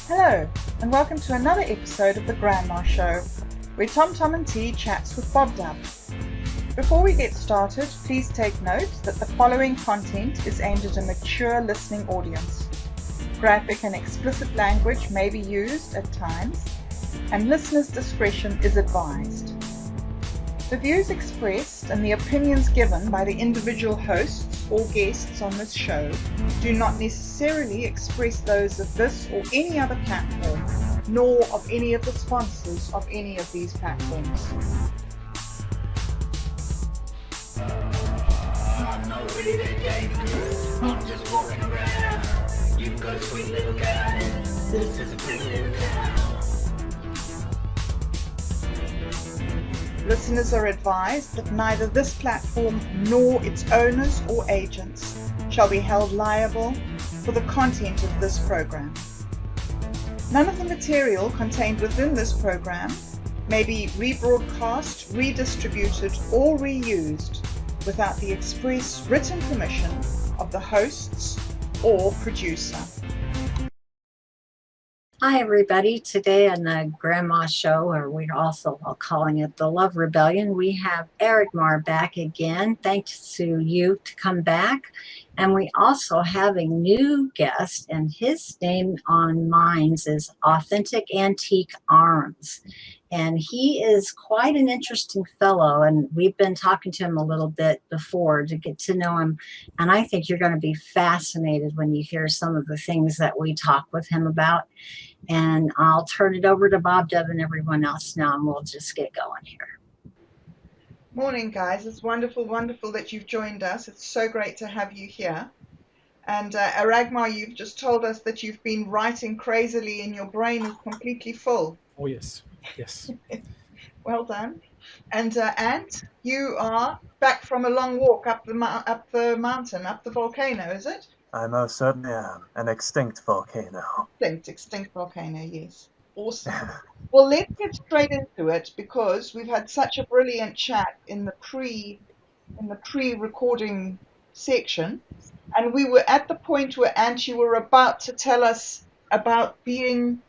Hello, and welcome to another episode of The Grandma Show, where Tom and T chats with bobdub. Before we get started, please take note that the following content is aimed at a mature listening audience. Graphic and explicit language may be used at times, and listeners' discretion is advised. The views expressed and the opinions given by the individual hosts or guests on this show do not necessarily express those of this or any other platform, nor of any of the sponsors of any of these platforms. I'm not really that dangerous. I'm just walking around. You can go to sweet little guy. This is a pretty little town. Listeners are advised that neither this platform nor its owners or agents shall be held liable for the content of this program. None of the material contained within this program may be rebroadcast, redistributed, or reused without the express written permission of the hosts or producer. Hi everybody, today on the Grandma Show, or we're also calling it the Love Rebellion, we have Aragmar back again. Thanks to you to come back. And we also have a new guest, and his name on Minds is Authenticantiquearms. And he is quite an interesting fellow, and we've been talking to him a little bit before to get to know him. And I think you're going to be fascinated when you hear some of the things that we talk with him about. And I'll turn it over to bobdub and everyone else now, and we'll just get going here. Morning, guys. It's wonderful that you've joined us. It's so great to have you here. And Aragmar, you've just told us that you've been writing crazily and your brain is completely full. Oh, yes. Well done. And Ant, you are back from a long walk up the mountain, up the volcano, is it? I most certainly am. An extinct volcano. Extinct volcano, yes. Awesome. Well, let's get straight into it because we've had such a brilliant chat in the pre-recording section, and we were at the point where Ant, you were about to tell us about being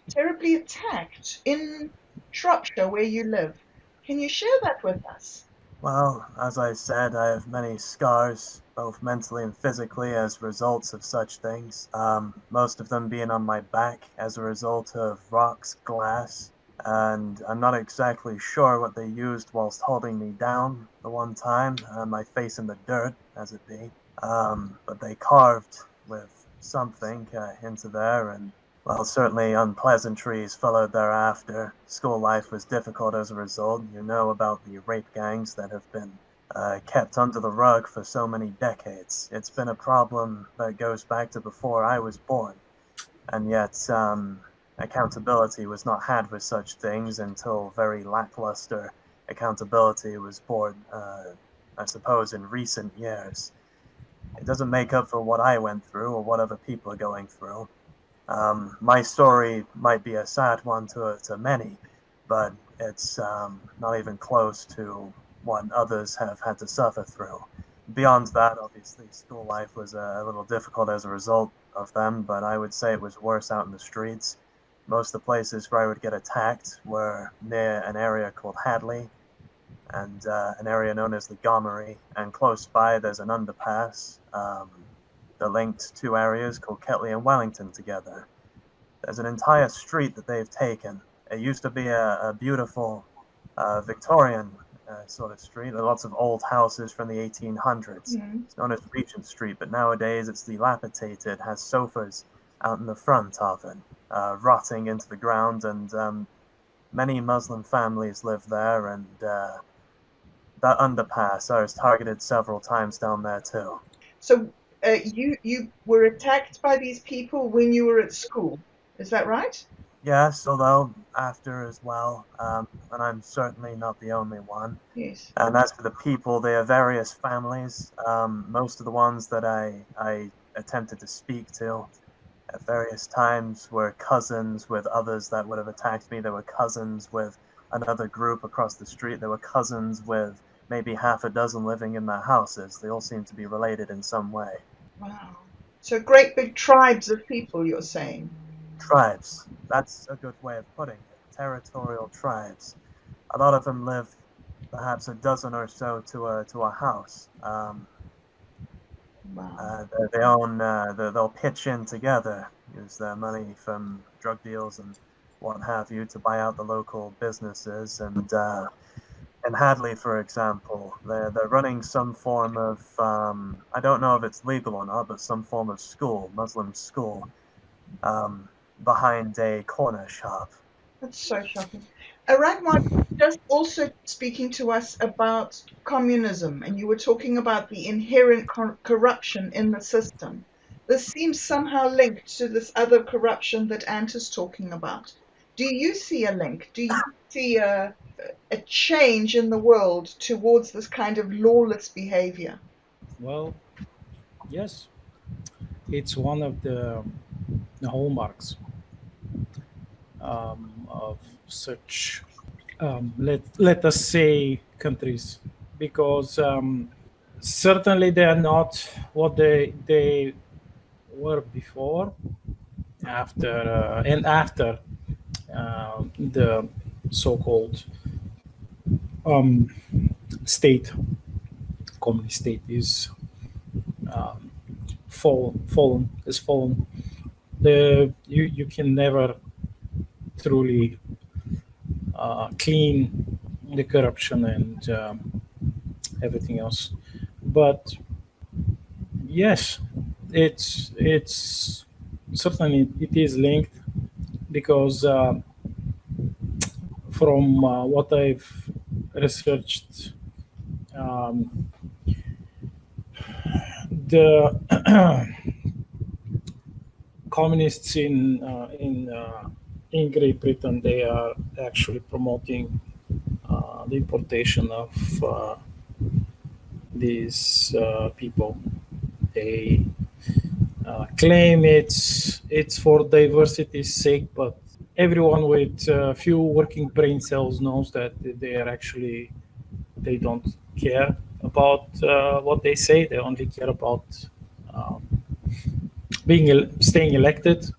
terribly attacked in Shropshire where you live. Can you share that with us? Well, as I said, I have many scars, both mentally and physically, as results of such things. Most of them being on my back as a result of rocks, glass, and I'm not exactly sure what they used whilst holding me down the one time, my face in the dirt, as it be. But they carved with something into there, and well, certainly unpleasantries followed thereafter. School life was difficult as a result. You know about the rape gangs that have been kept under the rug for so many decades. It's been a problem that goes back to before I was born. And yet, accountability was not had for such things until very lackluster accountability was born, I suppose, in recent years. It doesn't make up for what I went through or what other people are going through. My story might be a sad one to many, but it's not even close to what others have had to suffer through. Beyond that, obviously, school life was a little difficult as a result of them, but I would say it was worse out in the streets. Most of the places where I would get attacked were near an area called Hadley and an area known as the Gomery, and close by there's an underpass that linked two areas called Ketley and Wellington together. There's an entire street that they've taken. It used to be a beautiful Victorian sort of street. There are lots of old houses from the 1800s. Mm-hmm. It's known as Regent Street, but nowadays it's dilapidated, has sofas out in the front of it, rotting into the ground, and many Muslim families live there, and that underpass, I was targeted several times down there too. So you were attacked by these people when you were at school, is that right? Yes, although after as well, and I'm certainly not the only one. Yes. And as for the people, they are various families. Most of the ones that I attempted to speak to at various times were cousins with others that would have attacked me. There were cousins with another group across the street. There were cousins with maybe half a dozen living in their houses. They all seem to be related in some way. Wow. So great big tribes of people, you're saying? Tribes. That's a good way of putting it. Territorial tribes. A lot of them live perhaps a dozen or so to a house. Wow. They'll pitch in together, use their money from drug deals and what have you to buy out the local businesses. And in Hadley, for example, they're running some form of I don't know if it's legal or not, but some form of school, Muslim school, behind a corner shop. That's so shocking. Aragmar, just also speaking to us about communism, and you were talking about the inherent corruption in the system. This seems somehow linked to this other corruption that Ant is talking about. Do you see a link? Do you see a change in the world towards this kind of lawless behavior? Well, yes, it's one of the hallmarks of such, let us say, countries, because certainly they are not what they were before, after the so-called um, state, communist state is um, fallen. You can never truly clean the corruption and everything else. But yes, it's certainly it is linked because from what I've researched, um, the communists in Great Britain, they are actually promoting the importation of these people. They claim it's for diversity's sake, but everyone with a few working brain cells knows that they don't care about what they say. They only care about um, staying elected,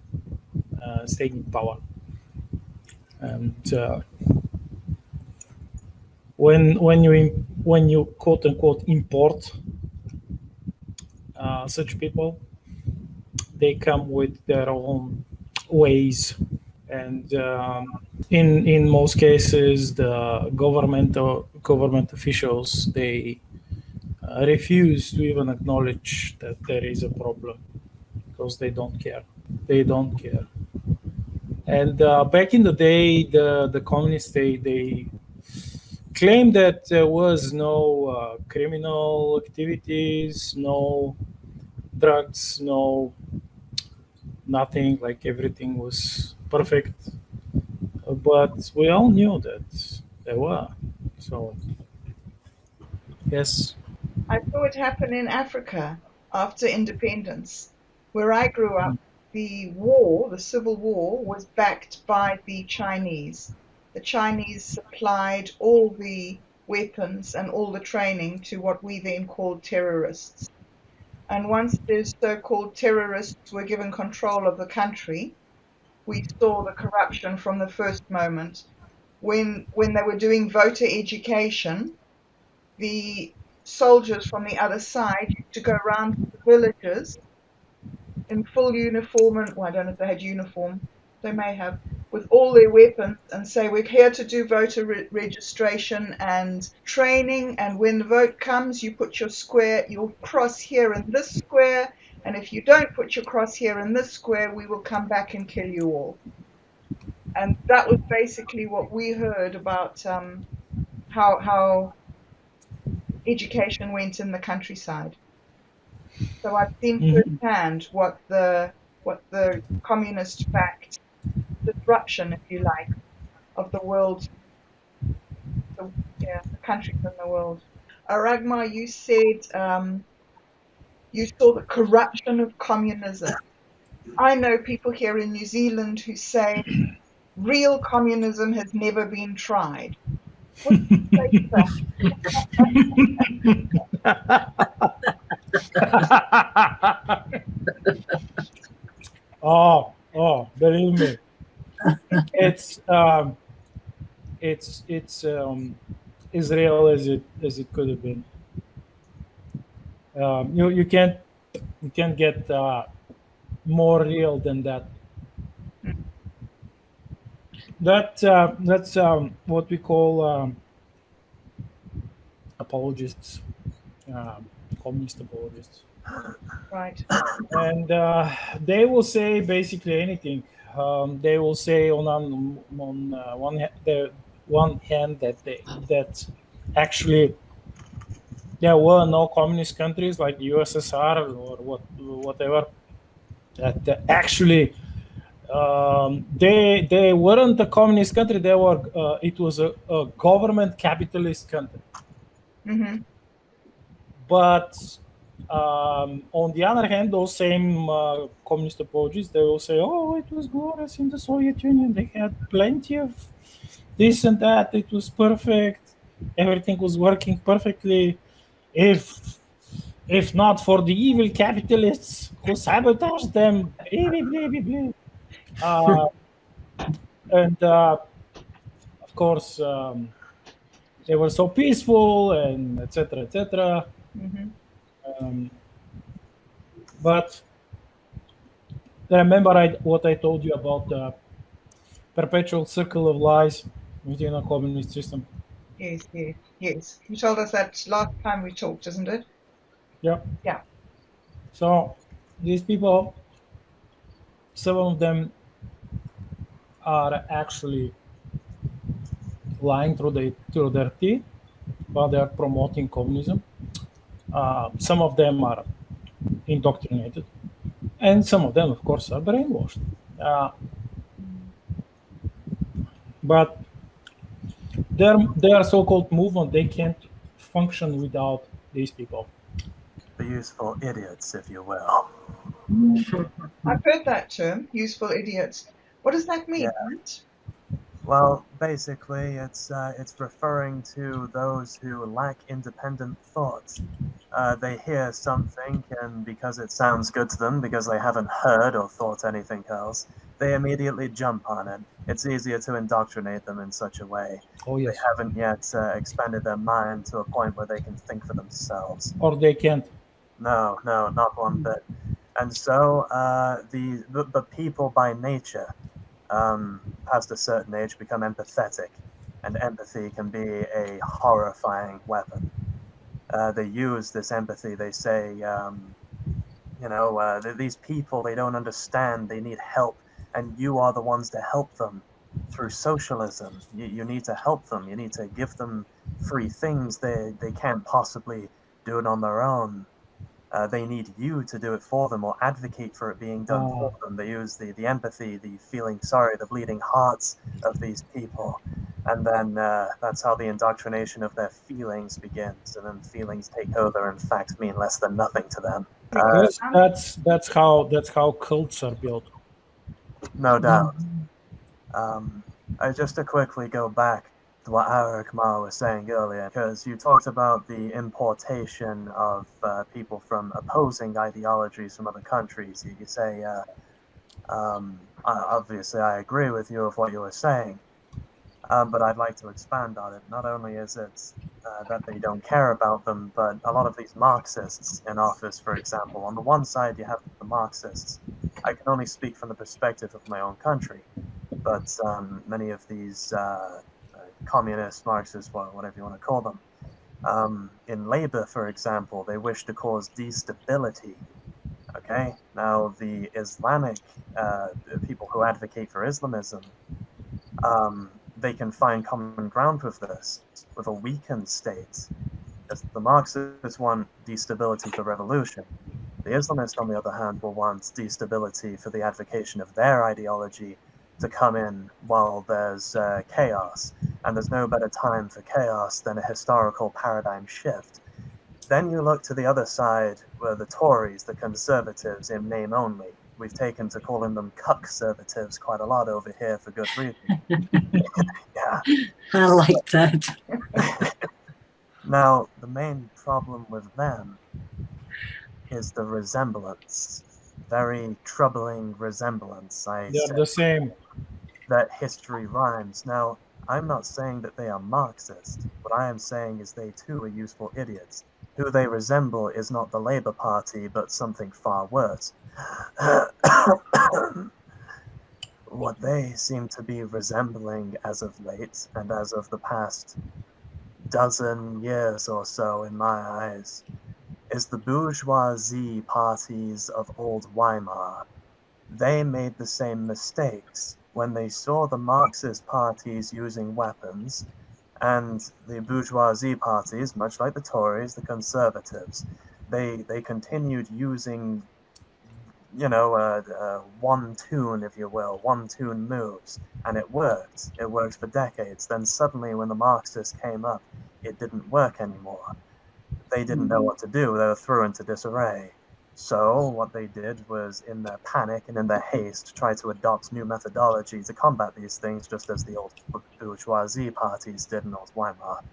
staying in power. And when you quote unquote import such people, they come with their own ways, and in most cases, the government officials, they refuse to even acknowledge that there is a problem because they don't care. They don't care. And back in the day, the communists they claimed that there was no criminal activities, no drugs, no nothing, like everything was perfect. But we all knew that there were. So yes. I saw it happen in Africa after independence. Where I grew up, the civil war, was backed by the Chinese. The Chinese supplied all the weapons and all the training to what we then called terrorists. And once these so-called terrorists were given control of the country, we saw the corruption from the first moment. When they were doing voter education, the soldiers from the other side used to go around to the villages in full uniform, and well, I don't know if they had uniform, they may have, with all their weapons, and say, we're here to do voter registration and training, and when the vote comes, you put your cross here in this square, and if you don't put your cross here in this square, we will come back and kill you all. And that was basically what we heard about how education went in the countryside. So I've seen firsthand what the communist-backed disruption, if you like, of the world, the countries in the world. Aragmar, you said you saw the corruption of communism. I know people here in New Zealand who say real communism has never been tried. What do you say to that? Believe me, it's as real as it could have been. You can't get more real than that. That's what we call apologists, communist apologists, Right. and they will say basically anything. They will say one hand that actually there were no communist countries like USSR or whatever that actually they weren't a communist country. They were it was a government capitalist country. Mm-hmm. But on the other hand, those same communist apologists, they will say, "Oh, it was glorious in the Soviet Union. They had plenty of this and that. It was perfect. Everything was working perfectly. If not for the evil capitalists who sabotaged them, blah, blah, blah, blah, blah." And of course, they were so peaceful and etc. etc. Mm-hmm. Um, but remember what I told you about the perpetual circle of lies within a communist system. Yes, yes, yes. You told us that last time we talked, isn't it? Yeah. Yeah. So these people, some of them are actually lying through their teeth while they are promoting communism. Some of them are indoctrinated, and some of them, of course, are brainwashed. But their so-called movement, they can't function without these people. The useful idiots, if you will. I've heard that term, useful idiots. What does that mean, Yeah. Matt? Well, basically, it's referring to those who lack independent thought. They hear something, and because it sounds good to them, because they haven't heard or thought anything else, they immediately jump on it. It's easier to indoctrinate them in such a way. Oh They yes, haven't yet expanded their mind to a point where they can think for themselves. or they can't. No, not one bit. And so the people by nature, past a certain age, become empathetic, and empathy can be a horrifying weapon. They use this empathy. They say, these people, they don't understand. They need help, and you are the ones to help them through socialism. You need to help them. You need to give them free things. They can't possibly do it on their own. They need you to do it for them or advocate for it being done for them. They use the empathy, the feeling sorry, the bleeding hearts of these people. And then that's how the indoctrination of their feelings begins. And then feelings take over and facts mean less than nothing to them. Yes, that's how cults are built. No doubt. Just to quickly go back to what Aragmar was saying earlier, because you talked about the importation of people from opposing ideologies from other countries. You say, obviously, I agree with you of what you were saying, but I'd like to expand on it. Not only is it that they don't care about them, but a lot of these Marxists in office, for example, on the one side you have the Marxists. I can only speak from the perspective of my own country, but many of these communist, Marxists, whatever you want to call them, in labor, for example, they wish to cause destability. Okay, now the Islamic people who advocate for Islamism, they can find common ground with this, with a weakened state. As the Marxists want destability for revolution. The Islamists, on the other hand, will want destability for the advocation of their ideology to come in while there's chaos. And there's no better time for chaos than a historical paradigm shift. Then you look to the other side, where the Tories, the conservatives in name only. We've taken to calling them cuck-servatives quite a lot over here for good reason. Yeah. I like that. Now, the main problem with them is the resemblance. very troubling resemblance. I They're said the same. that history rhymes. Now, I'm not saying that they are Marxist. What I am saying is they too are useful idiots. Who they resemble is not the Labour Party, but something far worse. What they seem to be resembling as of late, and as of the past dozen years or so in my eyes, is the bourgeoisie parties of old Weimar. They made the same mistakes when they saw the Marxist parties using weapons, and the bourgeoisie parties, much like the Tories, the Conservatives, they continued using, one tune, if you will, one tune moves, and it worked. It worked for decades. Then suddenly, when the Marxists came up, it didn't work anymore. They didn't know what to do. They were thrown into disarray. So what they did was, in their panic and in their haste, try to adopt new methodology to combat these things, just as the old bourgeoisie parties did in old Weimar.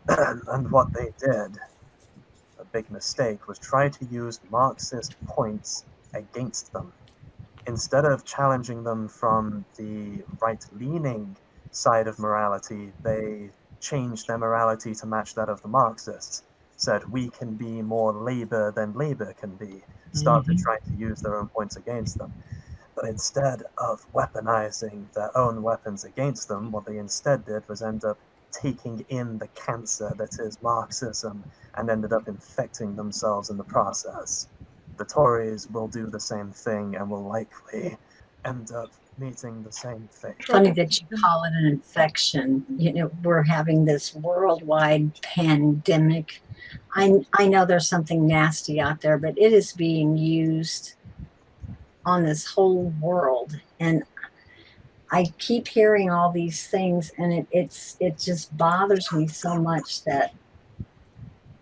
And what they did, a big mistake, was try to use Marxist points against them. Instead of challenging them from the right-leaning side of morality, they changed their morality to match that of the Marxists. Said, we can be more labor than labor can be. Started trying to use their own points against them. But instead of weaponizing their own weapons against them, what they instead did was end up taking in the cancer that is Marxism and ended up infecting themselves in the process. The Tories will do the same thing and will likely end up meeting the same fate. Funny that you call it an infection. You know, we're having this worldwide pandemic. I know there's something nasty out there, but it is being used on this whole world. And I keep hearing all these things, and it just bothers me so much that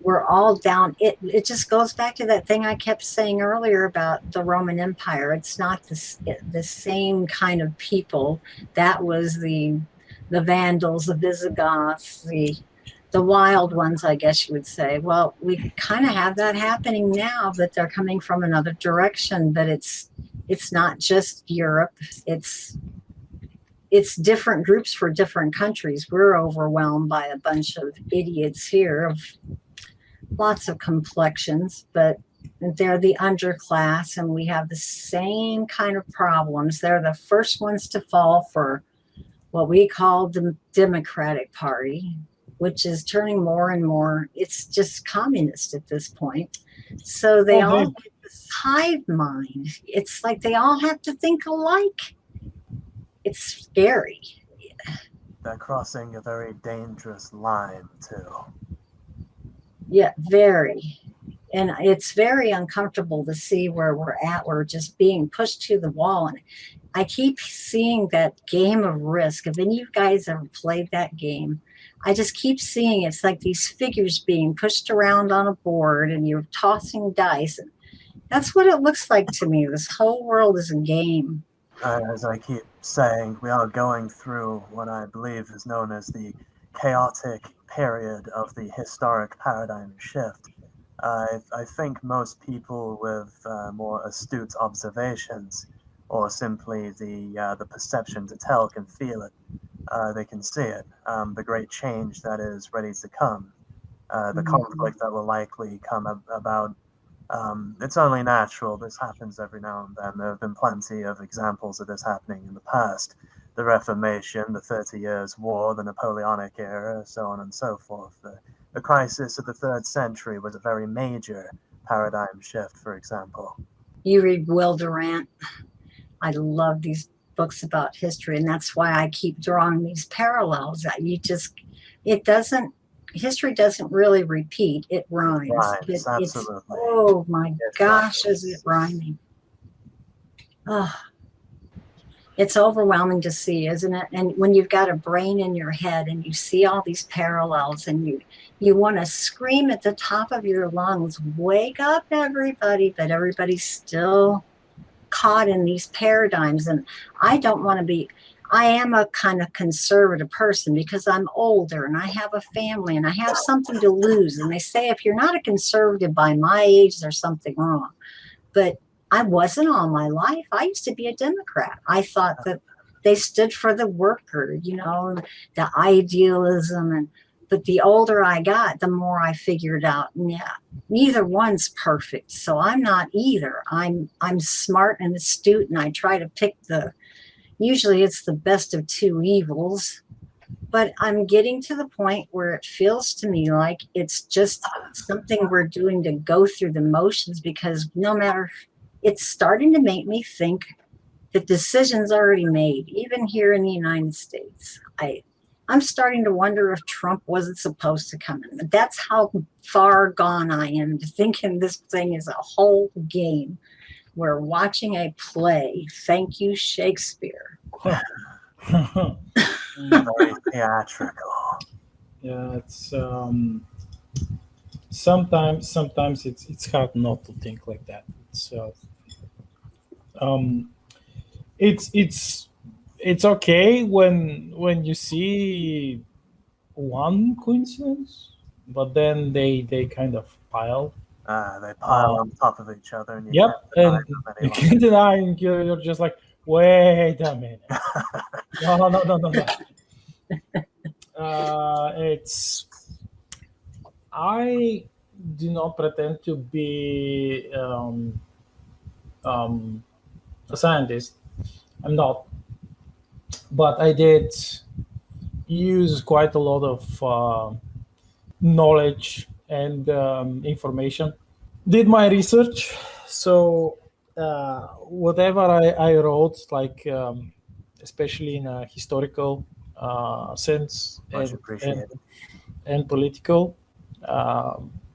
we're all down. It just goes back to that thing I kept saying earlier about the Roman Empire. It's not the same kind of people. That was the Vandals, the Visigoths, the wild ones, I guess you would say. Well, we kind of have that happening now, but they're coming from another direction. But it's not just Europe. It's different groups for different countries. We're overwhelmed by a bunch of idiots here of lots of complexions, but they're the underclass, and we have the same kind of problems. They're the first ones to fall for what we call the Democratic Party, which is turning more and more, it's just communist at this point. So they all get this hive mind. It's like they all have to think alike. It's scary. They're crossing a very dangerous line, too. Yeah, very. And it's very uncomfortable to see where we're at. We're just being pushed to the wall. And I keep seeing that game of Risk. Have any of you guys ever played that game? I just keep seeing it's like these figures being pushed around on a board and you're tossing dice. And that's what it looks like to me. This whole world is a game. As I keep saying, we are going through what I believe is known as the chaotic period of the historic paradigm shift. I think most people with more astute observations, or simply the perception to tell, can feel it. They can see it. The great change that is ready to come. The conflict that will likely come about. It's only natural. This happens every now and then. There have been plenty of examples of this happening in the past. The Reformation, the 30 Years' War, the Napoleonic era, so on and so forth. The crisis of the 3rd century was a very major paradigm shift, for example. You read Will Durant. I love these books about history, and that's why I keep drawing these parallels. History doesn't really repeat, it rhymes. Absolutely. Oh my gosh, is it rhyming? Oh, it's overwhelming to see, isn't it? And when you've got a brain in your head and you see all these parallels and you want to scream at the top of your lungs, wake up everybody, but everybody's still caught in these paradigms. And I am a kind of conservative person because I'm older and I have a family and I have something to lose. And they say, if you're not a conservative by my age, there's something wrong. but I wasn't all my life. I used to be a Democrat. I thought that they stood for the worker, you know, the idealism. But the older I got, the more I figured out, yeah, neither one's perfect. So I'm not either. I'm smart and astute, and I try to pick usually it's the best of two evils. But I'm getting to the point where it feels to me like it's just something we're doing to go through the motions, because no matter, it's starting to make me think the decision's already made, even here in the United States. I'm starting to wonder if Trump wasn't supposed to come in. That's how far gone I am to thinking this thing is a whole game. We're watching a play. Thank you, Shakespeare. Very theatrical. Yeah, it's sometimes it's hard not to think like that. It's okay when you see one coincidence, but then they kind of pile. They pile on top of each other, and Yep, and them you any can't deny, and you're just like, wait a minute. No. I do not pretend to be a scientist. I'm not, but I did use quite a lot of knowledge and information. Did my research, so whatever I wrote, like especially in a historical sense Much appreciated. and political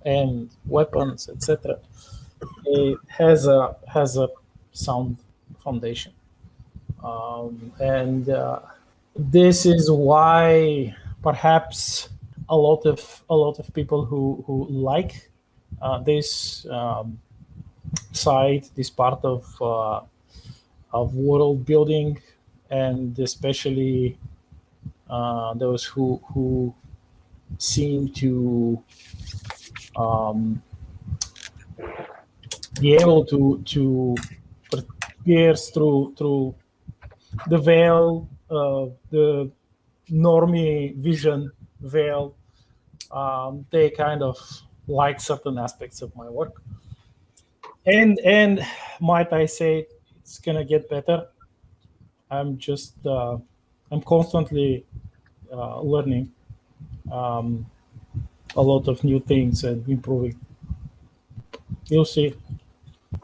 and weapons, etc. It has a sound foundation, and this is why perhaps a lot of people who like this side, this part of world building, and especially those who seem to be able to pierce through the veil, the normie vision veil. They kind of like certain aspects of my work, and might I say, it's gonna get better. I'm constantly learning a lot of new things and improving. You'll see.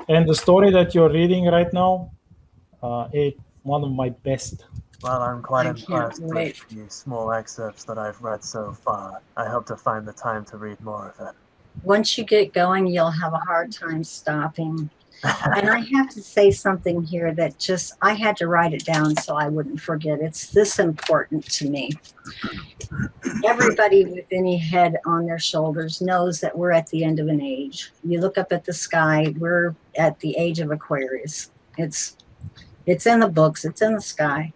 And the story that you're reading right now, it's one of my best. Well, I'm quite I can't impressed wait. with the small excerpts that I've read so far. I hope to find the time to read more of it. Once you get going, you'll have a hard time stopping. And I have to say something here that I had to write it down so I wouldn't forget. It's this important to me. Everybody with any head on their shoulders knows that we're at the end of an age. You look up at the sky, we're at the age of Aquarius. It's in the books, it's in the sky.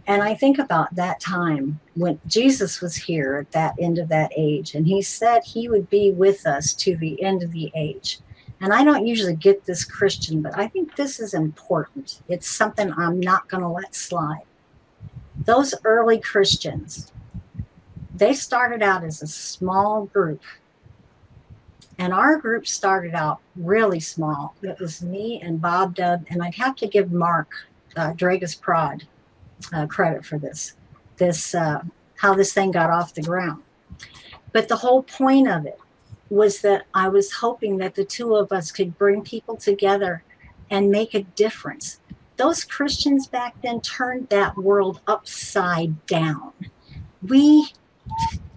And I think about that time when Jesus was here at that end of that age, and he said he would be with us to the end of the age. And I don't usually get this Christian, but I think this is important. It's something I'm not going to let slide. Those early Christians, they started out as a small group. And our group started out really small. It was me and bobdub, and I'd have to give Mark Dragus Prod credit for this how this thing got off the ground. But the whole point of it was that I was hoping that the two of us could bring people together and make a difference. Those Christians back then turned that world upside down.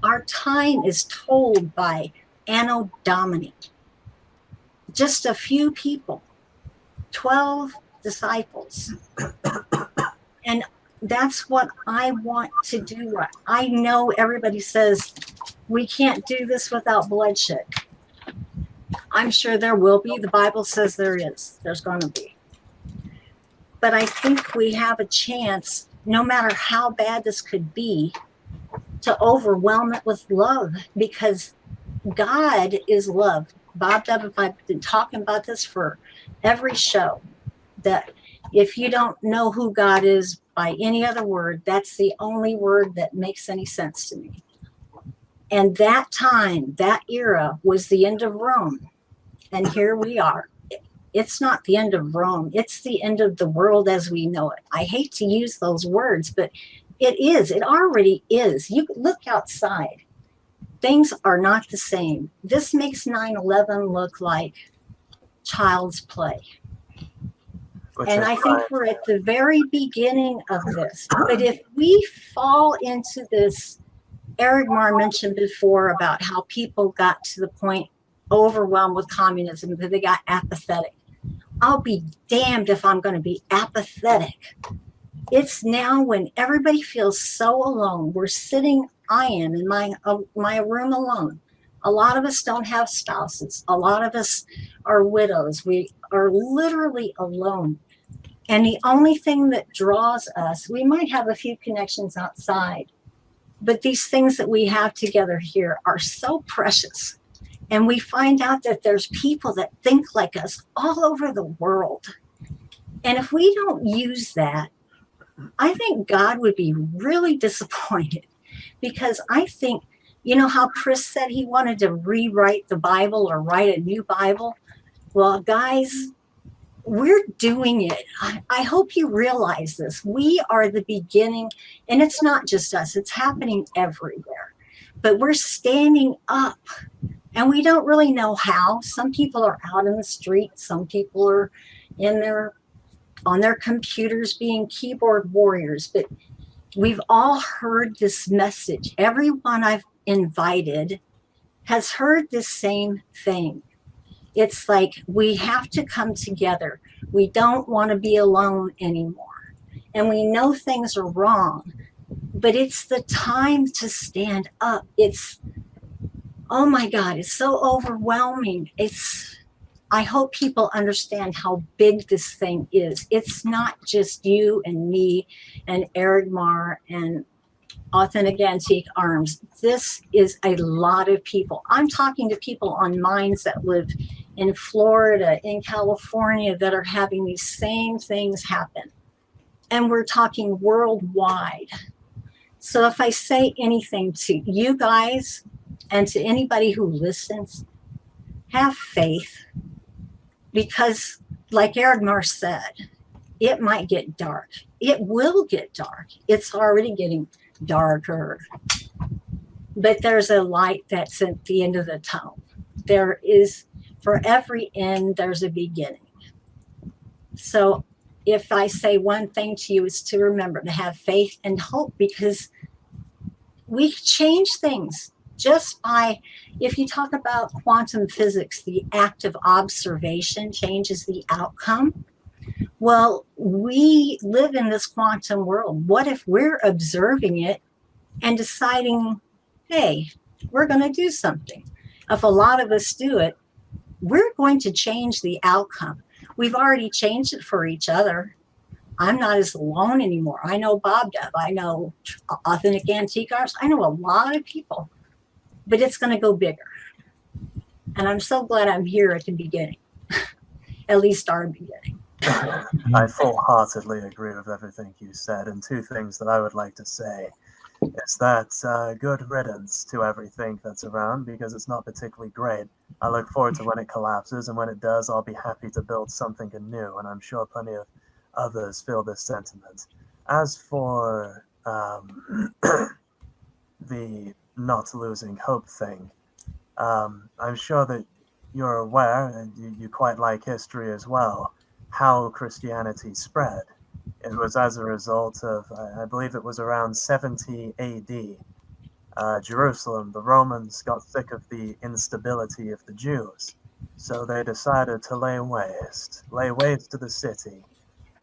Our time is told by Anno Domini. Just a few people, 12 disciples. And that's what I want to do. I know everybody says we can't do this without bloodshed. I'm sure there will be. The Bible says there is. There's going to be. But I think we have a chance, no matter how bad this could be, to overwhelm it with love, because God is love. bobdub, if I've been talking about this for every show, that if you don't know who God is by any other word, that's the only word that makes any sense to me. And that time, that era was the end of Rome. And here we are. It's not the end of Rome. It's the end of the world as we know it. I hate to use those words, but it is. It already is. You look outside. Things are not the same. This makes 9/11 look like child's play. Which And is I think right. we're at the very beginning of this. But if we fall into this, Aragmar mentioned before about how people got to the point overwhelmed with communism that they got apathetic. I'll be damned if I'm going to be apathetic. It's now when everybody feels so alone. We're sitting, I am in my room alone. A lot of us don't have spouses. A lot of us are widows. We are literally alone. And the only thing that draws us, we might have a few connections outside, but these things that we have together here are so precious. And we find out that there's people that think like us all over the world. And if we don't use that, I think God would be really disappointed, because I think, you know how Chris said he wanted to rewrite the Bible or write a new Bible? Well, guys, we're doing it. I hope you realize this. We are the beginning, and it's not just us, it's happening everywhere. But we're standing up, and we don't really know how. Some people are out in the street, some people are on their computers being keyboard warriors, but we've all heard this message. Everyone I've invited has heard the same thing. It's like we have to come together. We don't want to be alone anymore. And we know things are wrong, but it's the time to stand up. It's, oh my God, it's so overwhelming. I hope people understand how big this thing is. It's not just you and me and Aragmar and Authenticantiquearms. This is a lot of people. I'm talking to people on mines that live in Florida, in California, that are having these same things happen. And we're talking worldwide. So if I say anything to you guys and to anybody who listens, have faith. Because like Aragmar said, it might get dark. It will get dark. It's already getting darker. But there's a light that's at the end of the tunnel. There is, for every end, there's a beginning. So if I say one thing to you, is to remember to have faith and hope, because we change things just by, if you talk about quantum physics, the act of observation changes the outcome. Well, we live in this quantum world. What if we're observing it and deciding, hey, we're going to do something? If a lot of us do it, we're going to change the outcome. We've already changed it for each other. I'm not as alone anymore. I know bobdub. I know Authenticantiquearms. I know a lot of people, but it's going to go bigger. And I'm so glad I'm here at the beginning, at least our beginning. I full-heartedly agree with everything you said, and two things that I would like to say is that good riddance to everything that's around, because it's not particularly great. I look forward to when it collapses, and when it does, I'll be happy to build something anew, and I'm sure plenty of others feel this sentiment. As for the not losing hope thing, I'm sure that you're aware, and you quite like history as well, how Christianity spread. It was as a result of, I believe it was around 70 AD. Jerusalem, the Romans got sick of the instability of the Jews, so they decided to lay waste to the city.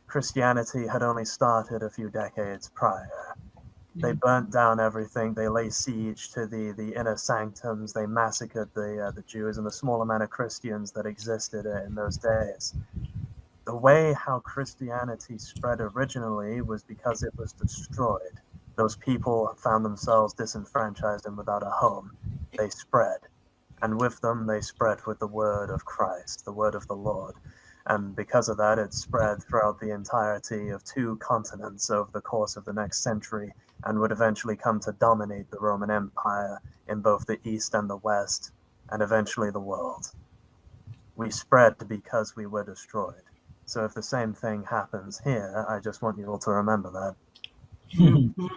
Christianity had only started a few decades prior. They burnt down everything. They laid siege to the inner sanctums. They massacred the Jews and the small amount of Christians that existed in those days. The way how Christianity spread originally was because it was destroyed. Those people found themselves disenfranchised and without a home. They spread. and with them they spread with the word of Christ, the word of the Lord. And because of that, it spread throughout the entirety of 2 continents over the course of the next century, and would eventually come to dominate the Roman Empire in both the East and the West, and eventually the world. We spread because we were destroyed. So if the same thing happens here, I just want you all to remember that. Mhm.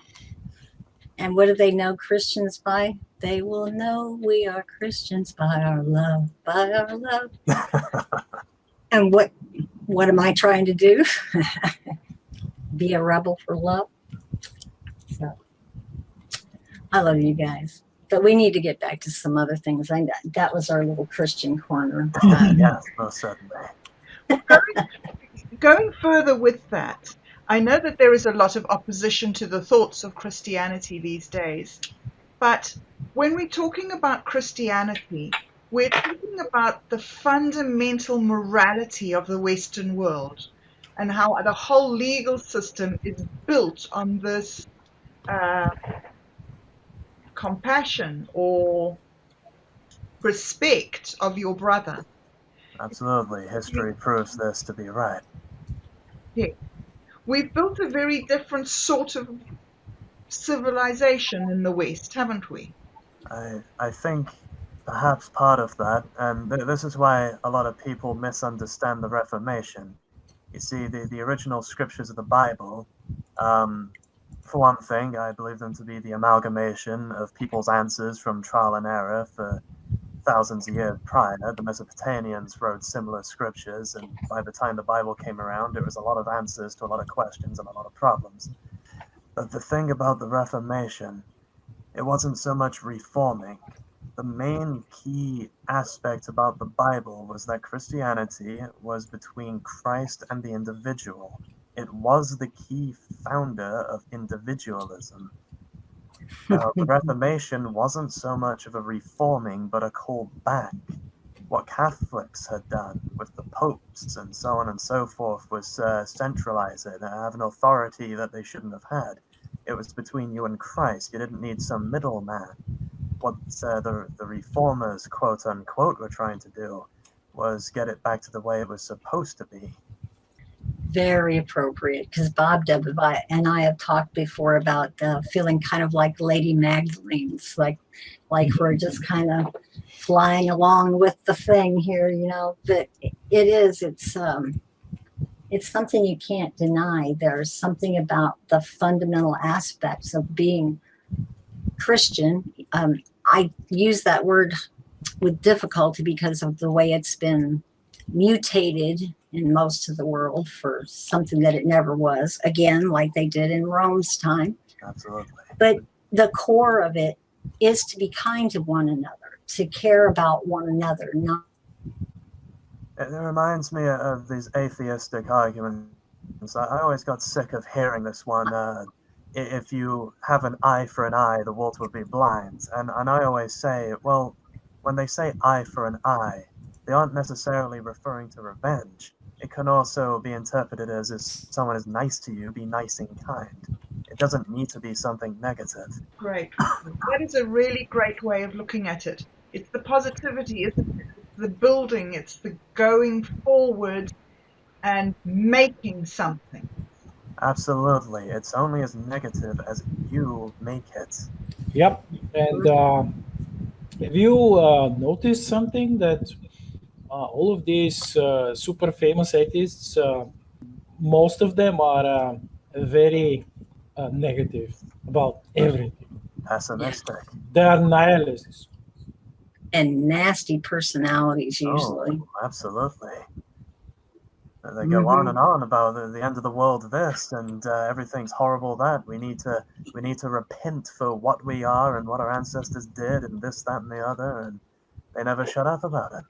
And what do they know Christians by? They will know we are Christians by our love, by our love. And what am I trying to do? Be a rebel for love. So I love you guys, but we need to get back to some other things. That was our little Christian corner. Yes, most certainly. Well, going further with that, I know that there is a lot of opposition to the thoughts of Christianity these days. But when we're talking about Christianity, we're talking about the fundamental morality of the Western world and how the whole legal system is built on this compassion or respect of your brother. Absolutely. History proves this to be right. Yeah. We've built a very different sort of civilization in the West, haven't we? I think perhaps part of that, and this is why a lot of people misunderstand the Reformation. You see, the original scriptures of the Bible, for one thing, I believe them to be the amalgamation of people's answers from trial and error for thousands of years prior. The Mesopotamians wrote similar scriptures, and by the time the Bible came around, it was a lot of answers to a lot of questions and a lot of problems. But the thing about the Reformation, it wasn't so much reforming. The main key aspect about the Bible was that Christianity was between Christ and the individual. It was the key founder of individualism. Now, the Reformation wasn't so much of a reforming, but a call back. What Catholics had done with the popes and so on and so forth was centralize it and have an authority that they shouldn't have had. It was between you and Christ. You didn't need some middleman. What the reformers, quote unquote, were trying to do was get it back to the way it was supposed to be. Very appropriate, because bobdub and I have talked before about feeling kind of like Lady Magdalene's, like we're just kind of flying along with the thing here, But it's something you can't deny. There's something about the fundamental aspects of being Christian. I use that word with difficulty because of the way it's been mutated in most of the world for something that it never was, again, like they did in Rome's time. Absolutely. But the core of it is to be kind to one another, to care about one another. It reminds me of these atheistic arguments. I always got sick of hearing this one. If you have an eye for an eye, the world will be blind. And I always say, well, when they say eye for an eye, they aren't necessarily referring to revenge. It can also be interpreted as if someone is nice to you, be nice and kind. It doesn't need to be something negative. Great. That is a really great way of looking at it. It's the positivity, it's the building, it's the going forward and making something. Absolutely. It's only as negative as you make it. Yep. And have you noticed something that all of these super famous atheists, most of them are very negative about everything. Pessimistic. They are nihilists. And nasty personalities usually. Oh, absolutely. They go on and on about the end of the world this and everything's horrible that. We need to repent for what we are and what our ancestors did and this, that, and the other, and they never shut up about it.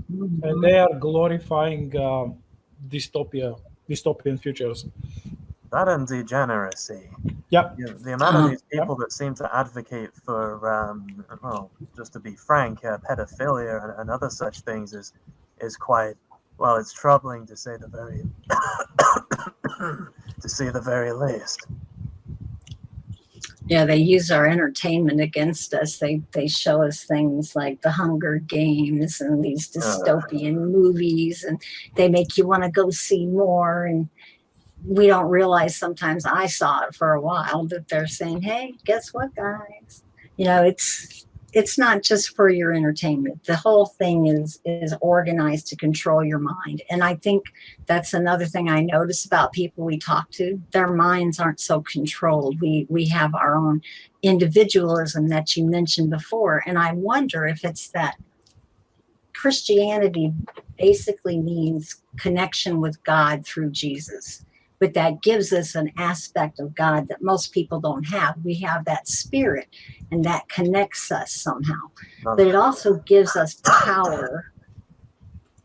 And they are glorifying dystopian futures. That and degeneracy. Yep. The amount of these people that seem to advocate for, well, just to be frank, pedophilia and other such things is quite, well, it's troubling to say the very to say the very least. Yeah, they use our entertainment against us. They show us things like the Hunger Games and these dystopian movies, and they make you want to go see more. And we don't realize, sometimes I saw it for a while, that they're saying, hey, guess what, guys? You know, it's not just for your entertainment. The whole thing is organized to control your mind. And I think that's another thing I notice about people we talk to. Their minds aren't so controlled. We have our own individualism that you mentioned before. And I wonder if it's that Christianity basically means connection with God through Jesus. But that gives us an aspect of God that most people don't have. We have that spirit, and that connects us somehow. But it also gives us power,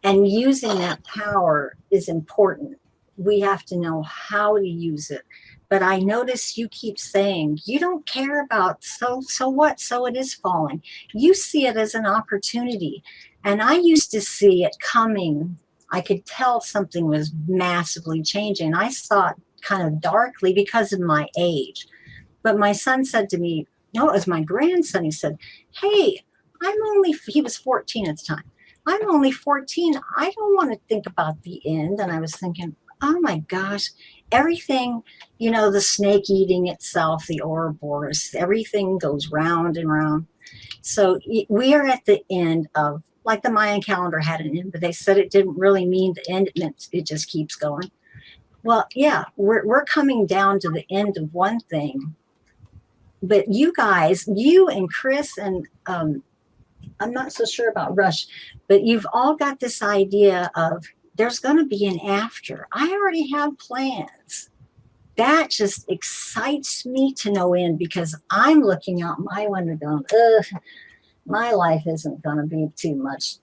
and using that power is important. We have to know how to use it. But I notice you keep saying you don't care about so what, so it is falling. You see it as an opportunity. And I used to see it coming. I could tell something was massively changing. I saw it kind of darkly because of my age. But my son said to me, no, it was my grandson. He said, hey, he was 14 at the time. I'm only 14. I don't want to think about the end. And I was thinking, oh my gosh, everything, you know, the snake eating itself, the Ouroboros, everything goes round and round. So we are at the end of, like the Mayan calendar had an end, but they said it didn't really mean the end. It meant it just keeps going. Well, yeah, we're coming down to the end of one thing. But you guys, you and Chris and I'm not so sure about Rush, but you've all got this idea of there's going to be an after. I already have plans. That just excites me to no end, because I'm looking out my window going, ugh, my life isn't going to be too much.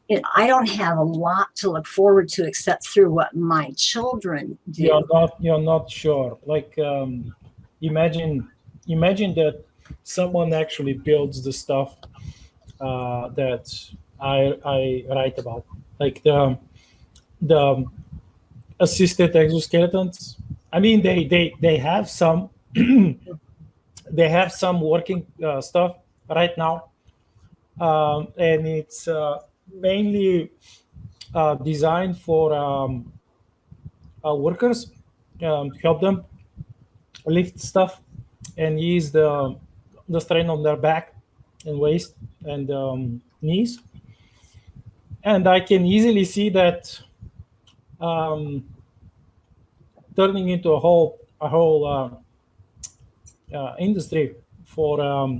You know, I don't have a lot to look forward to except through what my children do. You're not sure. Like, imagine that someone actually builds the stuff that I write about, like the assisted exoskeletons. I mean, they have some they have some working stuff right now. And it's mainly designed for workers, help them lift stuff and ease the strain on their back and waist and knees. And I can easily see that turning into a whole industry for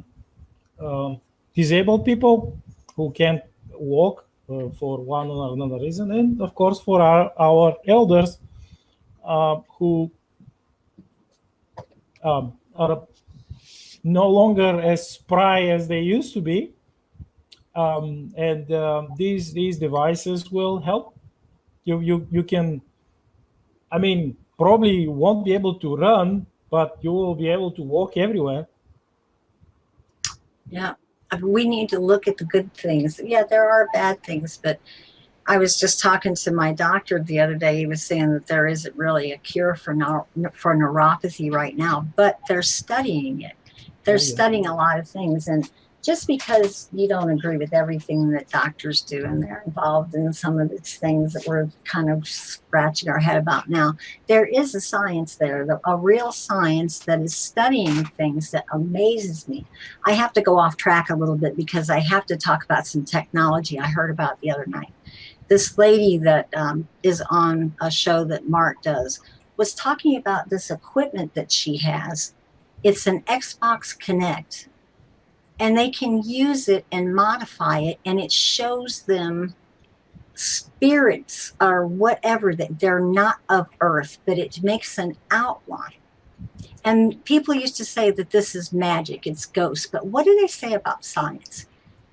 disabled people who can't walk for one or another reason, and of course for our elders who are no longer as spry as they used to be, and these devices will help you can, I mean, probably you won't be able to run, but you will be able to walk everywhere. Yeah, we need to look at the good things. Yeah, there are bad things, but I was just talking to my doctor the other day. He was saying that there isn't really a cure for neuropathy right now, but they're studying it. They're studying a lot of things. And just because you don't agree with everything that doctors do, and they're involved in some of these things that we're kind of scratching our head about now, there is a science there, a real science that is studying things that amazes me. I have to go off track a little bit because I have to talk about some technology I heard about the other night. This lady that is on a show that Mark does was talking about this equipment that she has. It's an Xbox Connect, and they can use it and modify it, and it shows them spirits or whatever, that they're not of Earth, but it makes an outline. And people used to say that this is magic, it's ghosts, but what do they say about science?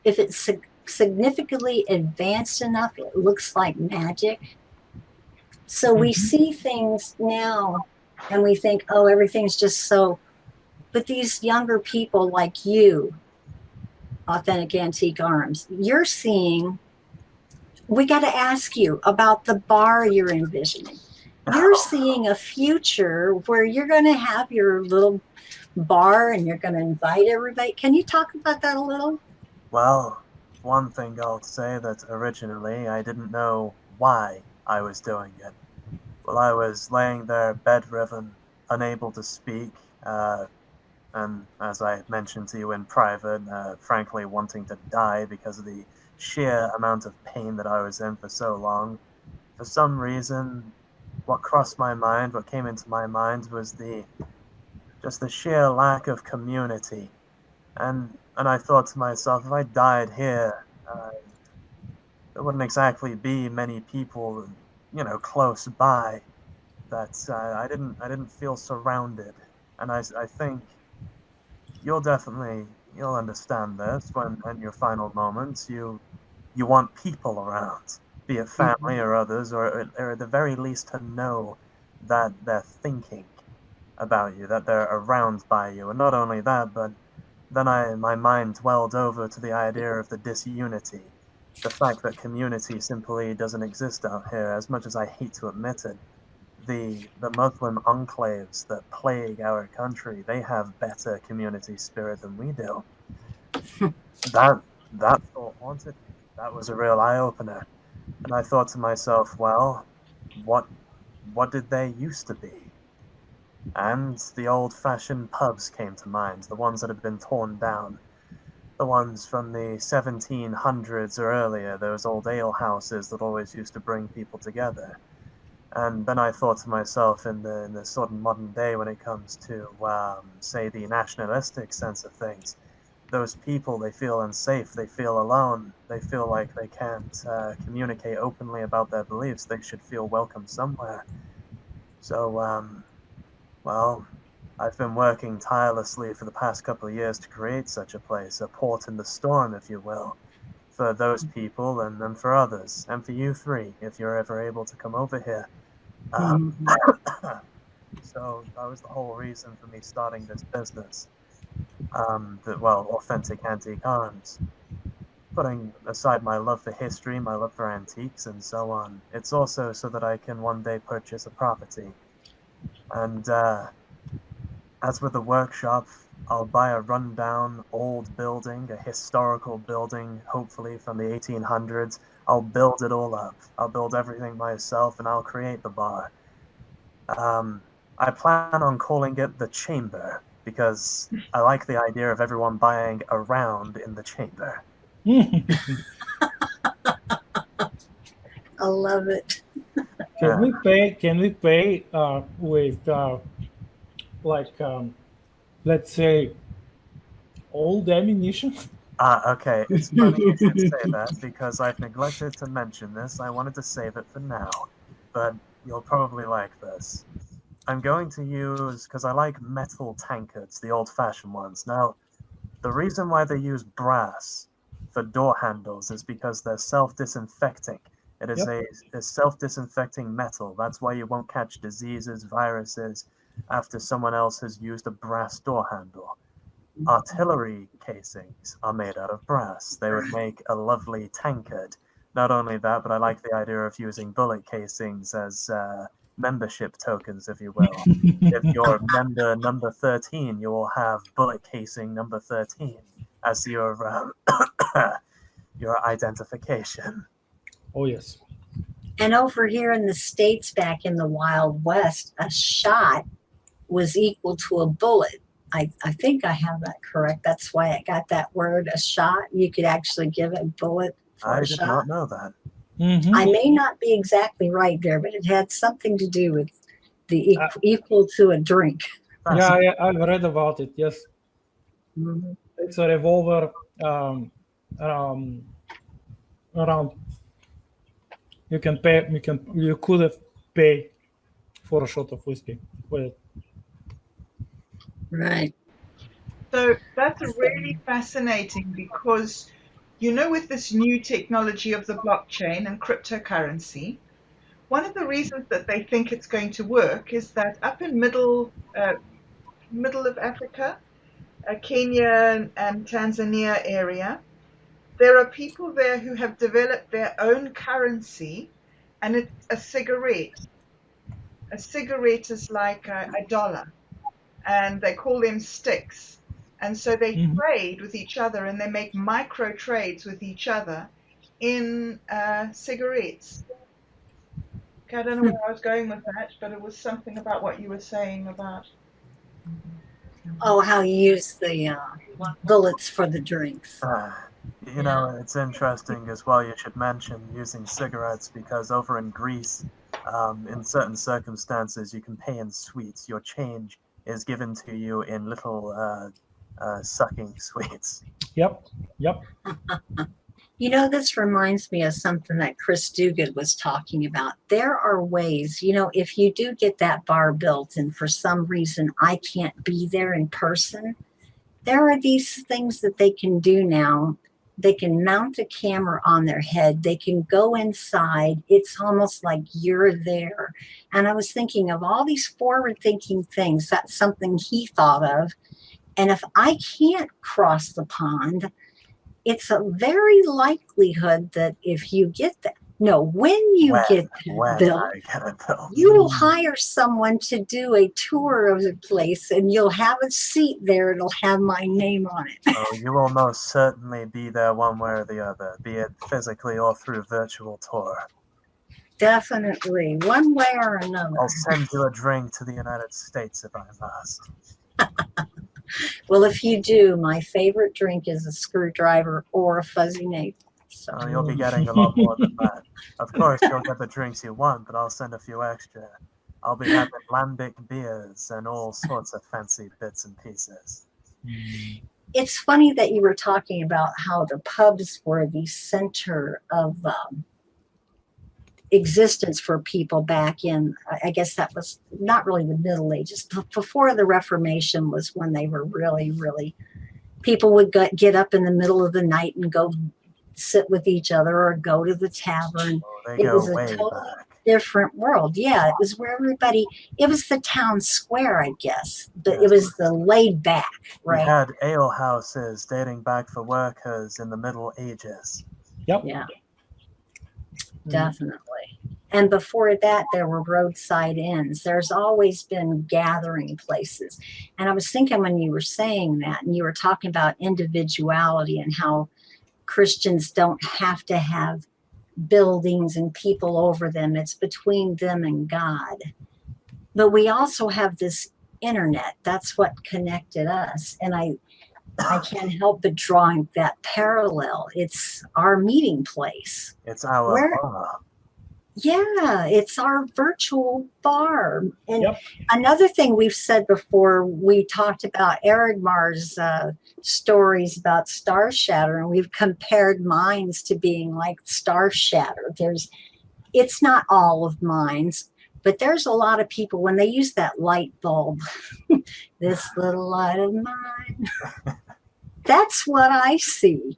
If it's significantly advanced enough, it looks like magic. So we see things now and we think, oh, everything's just so, but these younger people like you, Authentic Antique Arms, you're seeing, we got to ask you about the bar you're envisioning. You're seeing a future where you're going to have your little bar and you're going to invite everybody. Can you talk about that a little? Well, one thing I'll say that originally I didn't know why I was doing it. Well, I was laying there bedridden, unable to speak, and as I mentioned to you in private, frankly wanting to die because of the sheer amount of pain that I was in for so long. For some reason, what crossed my mind, what came into my mind was just the sheer lack of community. And I thought to myself, if I died here, there wouldn't exactly be many people, close by. That I didn't feel surrounded, and I think you'll understand this when in your final moments you want people around, be it family or others, or at the very least to know that they're thinking about you, that they're around by you. And not only that, but then my mind dwelled over to the idea of the disunity, the fact that community simply doesn't exist out here. As much as I hate to admit it, the Muslim enclaves that plague our country, they have better community spirit than we do. That thought haunted me. That was a real eye opener. And I thought to myself, well, what did they used to be? And the old fashioned pubs came to mind, the ones that had been torn down. The ones from the 1700s or earlier, those old ale houses that always used to bring people together. And then I thought to myself, in the sort of modern day, when it comes to, say, the nationalistic sense of things, those people, they feel unsafe, they feel alone, they feel like they can't communicate openly about their beliefs. They should feel welcome somewhere. So, well, I've been working tirelessly for the past couple of years to create such a place, a port in the storm, if you will, for those people and then for others, and for you three, if you're ever able to come over here. So that was the whole reason for me starting this business. Authentic Antique Arms. Putting aside my love for history, my love for antiques, and so on, it's also so that I can one day purchase a property. And as with the workshop, I'll buy a rundown old building, a historical building, hopefully from the 1800s. I'll build it all up. I'll build everything myself, and I'll create the bar. I plan on calling it the Chamber, because I like the idea of everyone buying around in the chamber. I love it. Can we pay? Can we pay with let's say old ammunition? Okay, it's funny you should say that, because I've neglected to mention this. I wanted to save it for now, but you'll probably like this. I'm going to use, because I like metal tankards, the old-fashioned ones. Now, the reason why they use brass for door handles is because they're self-disinfecting. It is a self-disinfecting metal. That's why you won't catch diseases, viruses, after someone else has used a brass door handle. Artillery casings are made out of brass. They would make a lovely tankard. Not only that, but I like the idea of using bullet casings as membership tokens, if you will. If you're member number 13, you will have bullet casing number 13 as your your identification. Oh yes. And over here in the States, back in the Wild West, a shot was equal to a bullet. I think I have that correct. That's why I got that word, a shot. You could actually give a bullet for I a did shot. not know that. Mm-hmm. I may not be exactly right there, but it had something to do with the equal to a drink. Yeah, I've read about it. Yes, Mhm. it's a revolver around. You could have paid for a shot of whiskey with it. Right. So that's really fascinating because, with this new technology of the blockchain and cryptocurrency, one of the reasons that they think it's going to work is that up in middle of Africa, Kenya and Tanzania area, there are people there who have developed their own currency, and it's a cigarette. A cigarette is like a dollar. and they call them sticks. And so they Mhm. trade with each other, and they make micro trades with each other in cigarettes. Okay, I don't know where I was going with that, but it was something about what you were saying about. Oh, how you use the bullets for the drinks. You know, it's interesting as well. You should mention using cigarettes because over in Greece, in certain circumstances, you can pay in sweets. Your change is given to you in little sucking sweets. Yep. Yep. You know, this reminds me of something that Chris Duguid was talking about. There are ways, you know, if you do get that bar built and for some reason I can't be there in person, there are these things that they can do now. They can mount a camera on their head. They can go inside. It's almost like you're there. And I was thinking of all these forward-thinking things. That's something he thought of. And if I can't cross the pond, it's a very likelihood that if you get that, no, when you get that built, I get it built. you will hire someone to do a tour of the place and you'll have a seat there. It'll have my name on it. Oh, you will most certainly be there one way or the other, be it physically or through virtual tour. Definitely, one way or another. I'll send you a drink to the United States if I must. Well, if you do, my favorite drink is a screwdriver or a fuzzy navel. So Oh, you'll be getting a lot more than that. Of course, you'll get the drinks you want, but I'll send a few extra. I'll be having lambic beers and all sorts of fancy bits and pieces. it's funny that you were talking about how the pubs were the center of existence for people back in, I guess that was not really the Middle Ages. Before the Reformation was when they were really, really, people would get up in the middle of the night and go sit with each other or go to the tavern. Oh, they It go was a way totally back. different world. Yeah, it was where everybody, it was the town square, I guess, but it was the laid back, We right? had ale houses dating back for workers in the Middle Ages. Yep. Yeah, definitely. And before that, there were roadside inns. There's always been gathering places. And I was thinking when you were saying that, and you were talking about individuality and how Christians don't have to have buildings and people over them. It's between them and God. But we also have this internet. That's what connected us. And I can't help but drawing that parallel. It's our meeting place. It's our Where- bar. Yeah, it's our virtual bar. And Yep. another thing we've said before, we talked about Aragmar's stories about Star Shatter, and we've compared minds to being like Star Shatter. It's not all of minds, but there's a lot of people when they use that light bulb, this little light of mine. That's what I see.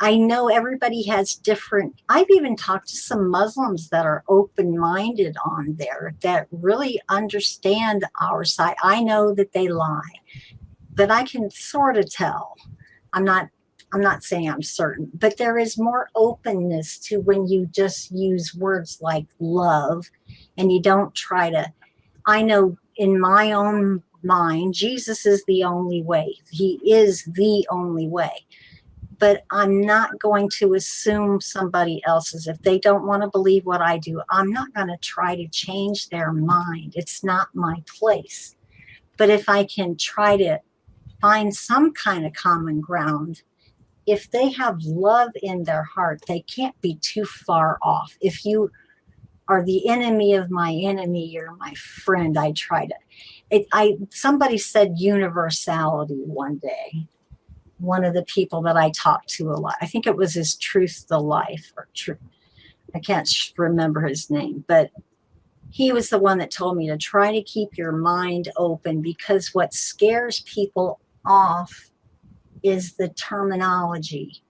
I know everybody has different, I've even talked to some Muslims that are open-minded on there that really understand our side. I know that they lie, but I can sort of tell. I'm not saying I'm certain, but there is more openness to when you just use words like love and you don't try to, I know in my own mind, Jesus is the only way. He is the only way. But I'm not going to assume somebody else's. If they don't want to believe what I do, I'm not going to try to change their mind. It's not my place. But if I can try to find some kind of common ground, if they have love in their heart, they can't be too far off. If you are the enemy of my enemy, you're my friend. I try to. Somebody said universality one day. One of the people that I talked to a lot. I think it was his Truth to Life or Truth. I can't remember his name, but he was the one that told me to try to keep your mind open because what scares people off is the terminology.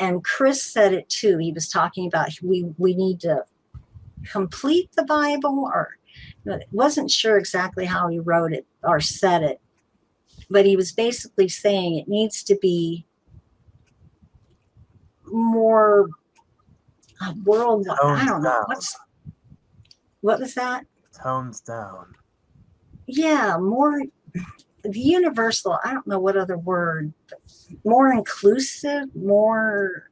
And Chris said it too. He was talking about we need to complete the Bible, or wasn't sure exactly how he wrote it or said it. But he was basically saying it needs to be more worldwide. I don't know. What was that? Tones down. Yeah, more. the universal, I don't know what other word, more inclusive, more,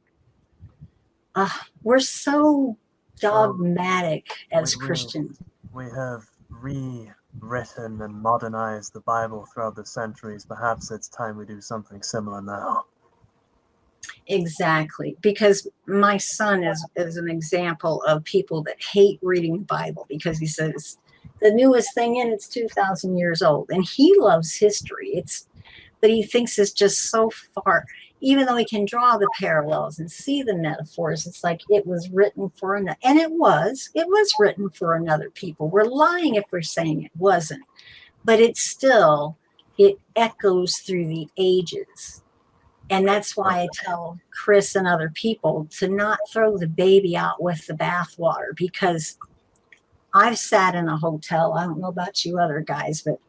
we're so dogmatic as we, Christians. we have rewritten and modernized the Bible throughout the centuries. Perhaps it's time we do something similar now. Exactly, because my son is an example of people that hate reading the Bible because he says the newest thing in it's 2,000 years old, and he loves history. But he thinks it's just so far, even though he can draw the parallels and see the metaphors. It's like it was written for another, and it was written for another people. We're lying if we're saying it wasn't, but it echoes through the ages. And that's why I tell Chris and other people to not throw the baby out with the bathwater, because I've sat in a hotel. I don't know about you other guys, but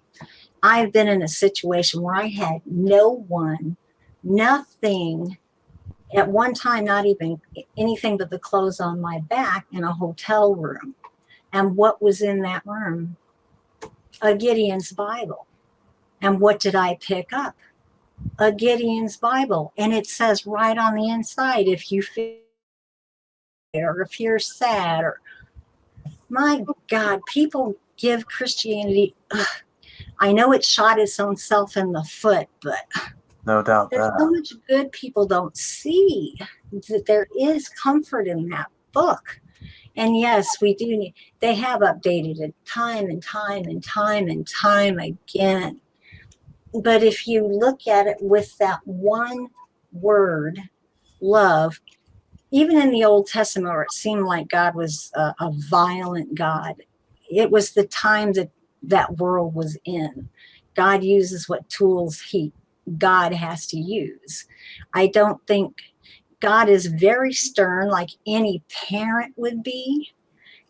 I've been in a situation where I had no one, nothing, at one time, not even anything but the clothes on my back in a hotel room. And what was in that room? A Gideon's Bible. And what did I pick up? A Gideon's Bible. And it says right on the inside, if you feel or if you're sad, or my God, people give Christianity, I know it shot its own self in the foot, but No doubt there's that. so much good people don't see that there is comfort in that book. And yes, we do need, they have updated it time and time and time and time again. But if you look at it with that one word, love, even in the Old Testament where it seemed like God was a violent God, it was the time that world was in. God uses what tools God has to use. I don't think God is very stern like any parent would be,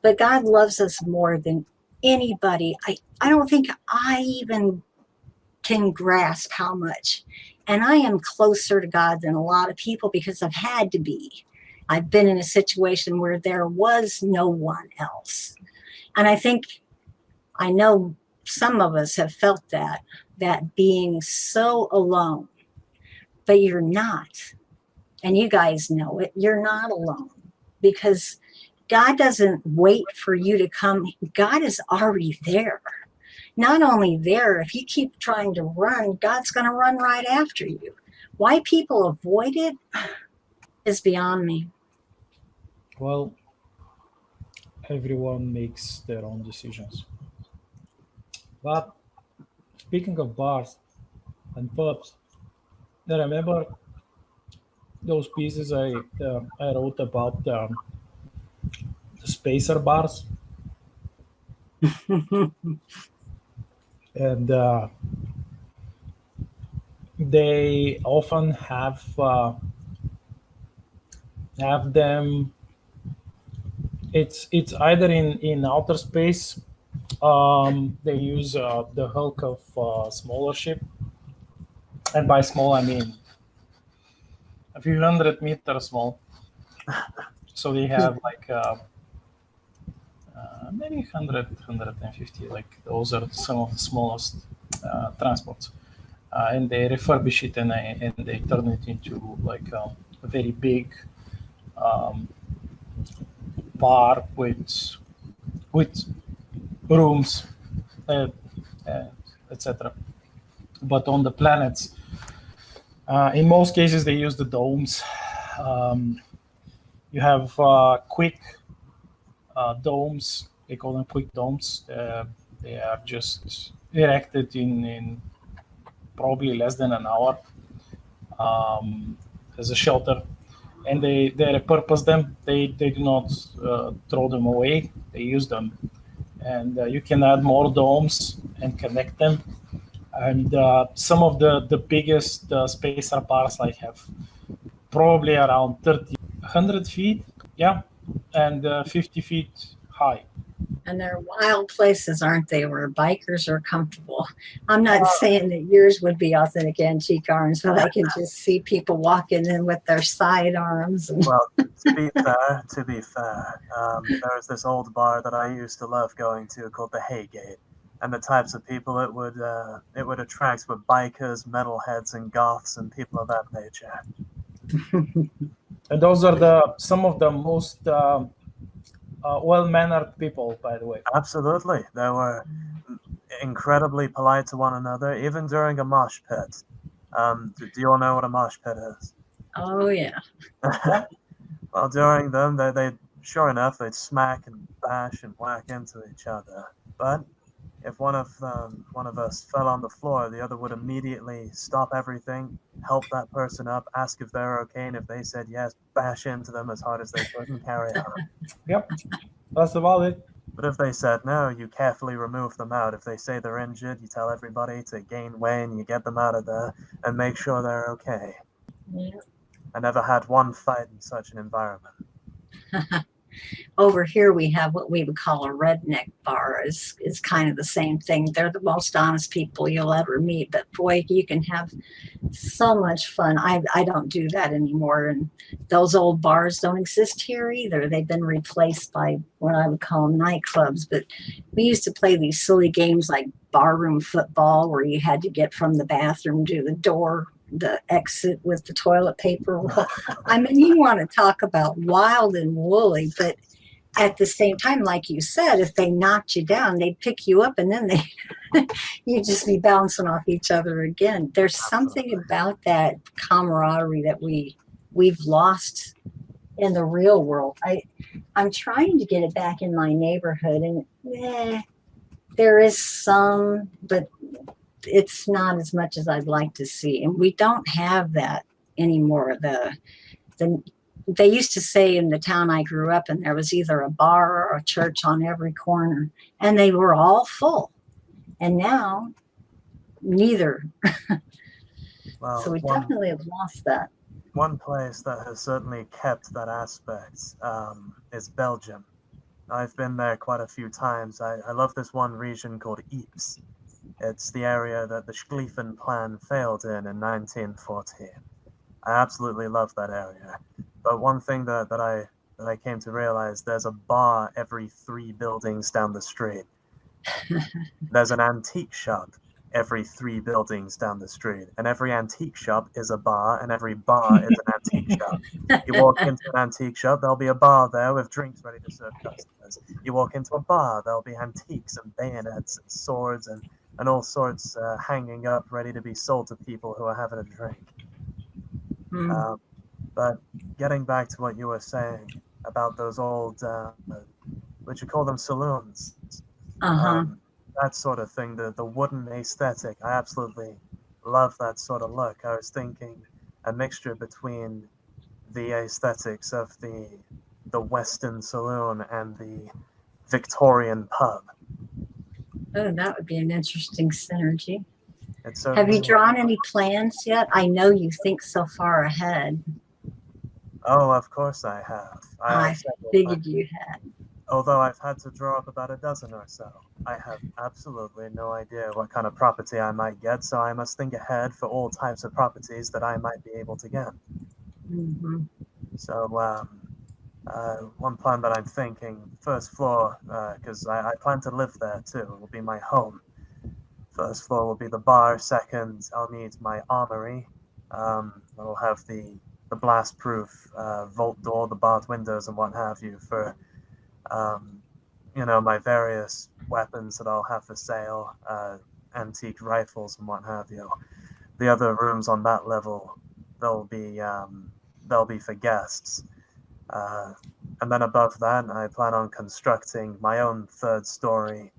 but God loves us more than anybody. I don't think I even can grasp how much. And I am closer to God than a lot of people because I've had to be. I've been in a situation where there was no one else. And I know some of us have felt that being so alone, but you're not. And you guys know it. You're not alone because God doesn't wait for you to come. God is already there. Not only there, if you keep trying to run, God's going to run right after you. Why people avoid it is beyond me. Well, everyone makes their own decisions. But speaking of bars and pubs, I remember those pieces I wrote about the spacer bars, and they often have them. It's either in outer space. They use the hulk of smaller ship, and by small I mean a few 100 meters small. So they have like maybe 100, 150. Like those are some of the smallest transports, and they refurbish it and they turn it into like a very big bar with rooms, uh, etc. But on the planets, in most cases, they use the domes. You have quick domes. They call them quick domes. They are just erected in probably less than an hour as a shelter, and they repurpose them. They do not throw them away. They use them, and you can add more domes and connect them. And some of the biggest spacer bars like have probably around 100 feet, yeah, and 50 feet high. And they're wild places, aren't they, where bikers are comfortable. I'm not saying that yours would be authentic antique arms, but I can just see people walking in with their side arms. Well, to be fair, there was this old bar that I used to love going to called the Haygate. and the types of people it would attract were bikers, metalheads, and goths, and people of that nature. And those are some of the most well-mannered people, by the way. Absolutely, they were incredibly polite to one another, even during a mosh pit. Do you all know what a mosh pit is? Oh yeah. Well, during them, they sure enough, they'd smack and bash and whack into each other. But if one of us fell on the floor, the other would immediately stop everything, help that person up, ask if they're okay, and if they said yes, bash into them as hard as they could and carry on. Yep, that's about it. But if they said no, you carefully remove them out. If they say they're injured, you tell everybody to gain weight and you get them out of there and make sure they're okay. Yeah. I never had one fight in such an environment. Over here we have what we would call a redneck bar. Is kind of the same thing. They're the most honest people you'll ever meet, but boy, you can have so much fun. I don't do that anymore, and those old bars don't exist here either. They've been replaced by what I would call nightclubs. But we used to play these silly games like barroom football, where you had to get from the bathroom to the exit with the toilet paper. I mean, you want to talk about wild and woolly, but at the same time, like you said, if they knocked you down, they'd pick you up and then you'd just be bouncing off each other again. There's something about that camaraderie that we've lost in the real world. I'm trying to get it back in my neighborhood, and there is some, but it's not as much as I'd like to see. And we don't have that anymore. They used to say in the town I grew up in, there was either a bar or a church on every corner, and they were all full. And now, neither. Well, So we definitely have lost that. One place that has certainly kept that aspect is Belgium. I've been there quite a few times. I love this one region called Ypres. It's the area that the Schlieffen Plan failed in 1914. I absolutely love that area. But one thing that I came to realize, there's a bar every 3 buildings down the street. There's an antique shop every 3 buildings down the street. And every antique shop is a bar, and every bar is an antique shop. You walk into an antique shop, there'll be a bar there with drinks ready to serve customers. You walk into a bar, there'll be antiques and bayonets and swords and all sorts hanging up, ready to be sold to people who are having a drink. But getting back to what you were saying about those old, what you call them, saloons, that sort of thing, the wooden aesthetic, I absolutely love that sort of look. I was thinking a mixture between the aesthetics of the Western saloon and the Victorian pub. Oh, that would be an interesting synergy. Have you drawn any plans yet? I know you think so far ahead. Oh, of course I have. I figured you had. Although I've had to draw up about a dozen or so. I have absolutely no idea what kind of property I might get, so I must think ahead for all types of properties that I might be able to get. So one plan that I'm thinking, first floor, because I plan to live there too, it will be my home. First floor will be the bar. Second, I'll need my armory. I'll have the blast-proof vault door, the barred windows, and what have you for, my various weapons that I'll have for sale, antique rifles and what have you. The other rooms on that level, they'll be for guests. And then above that, I plan on constructing my own 3rd story.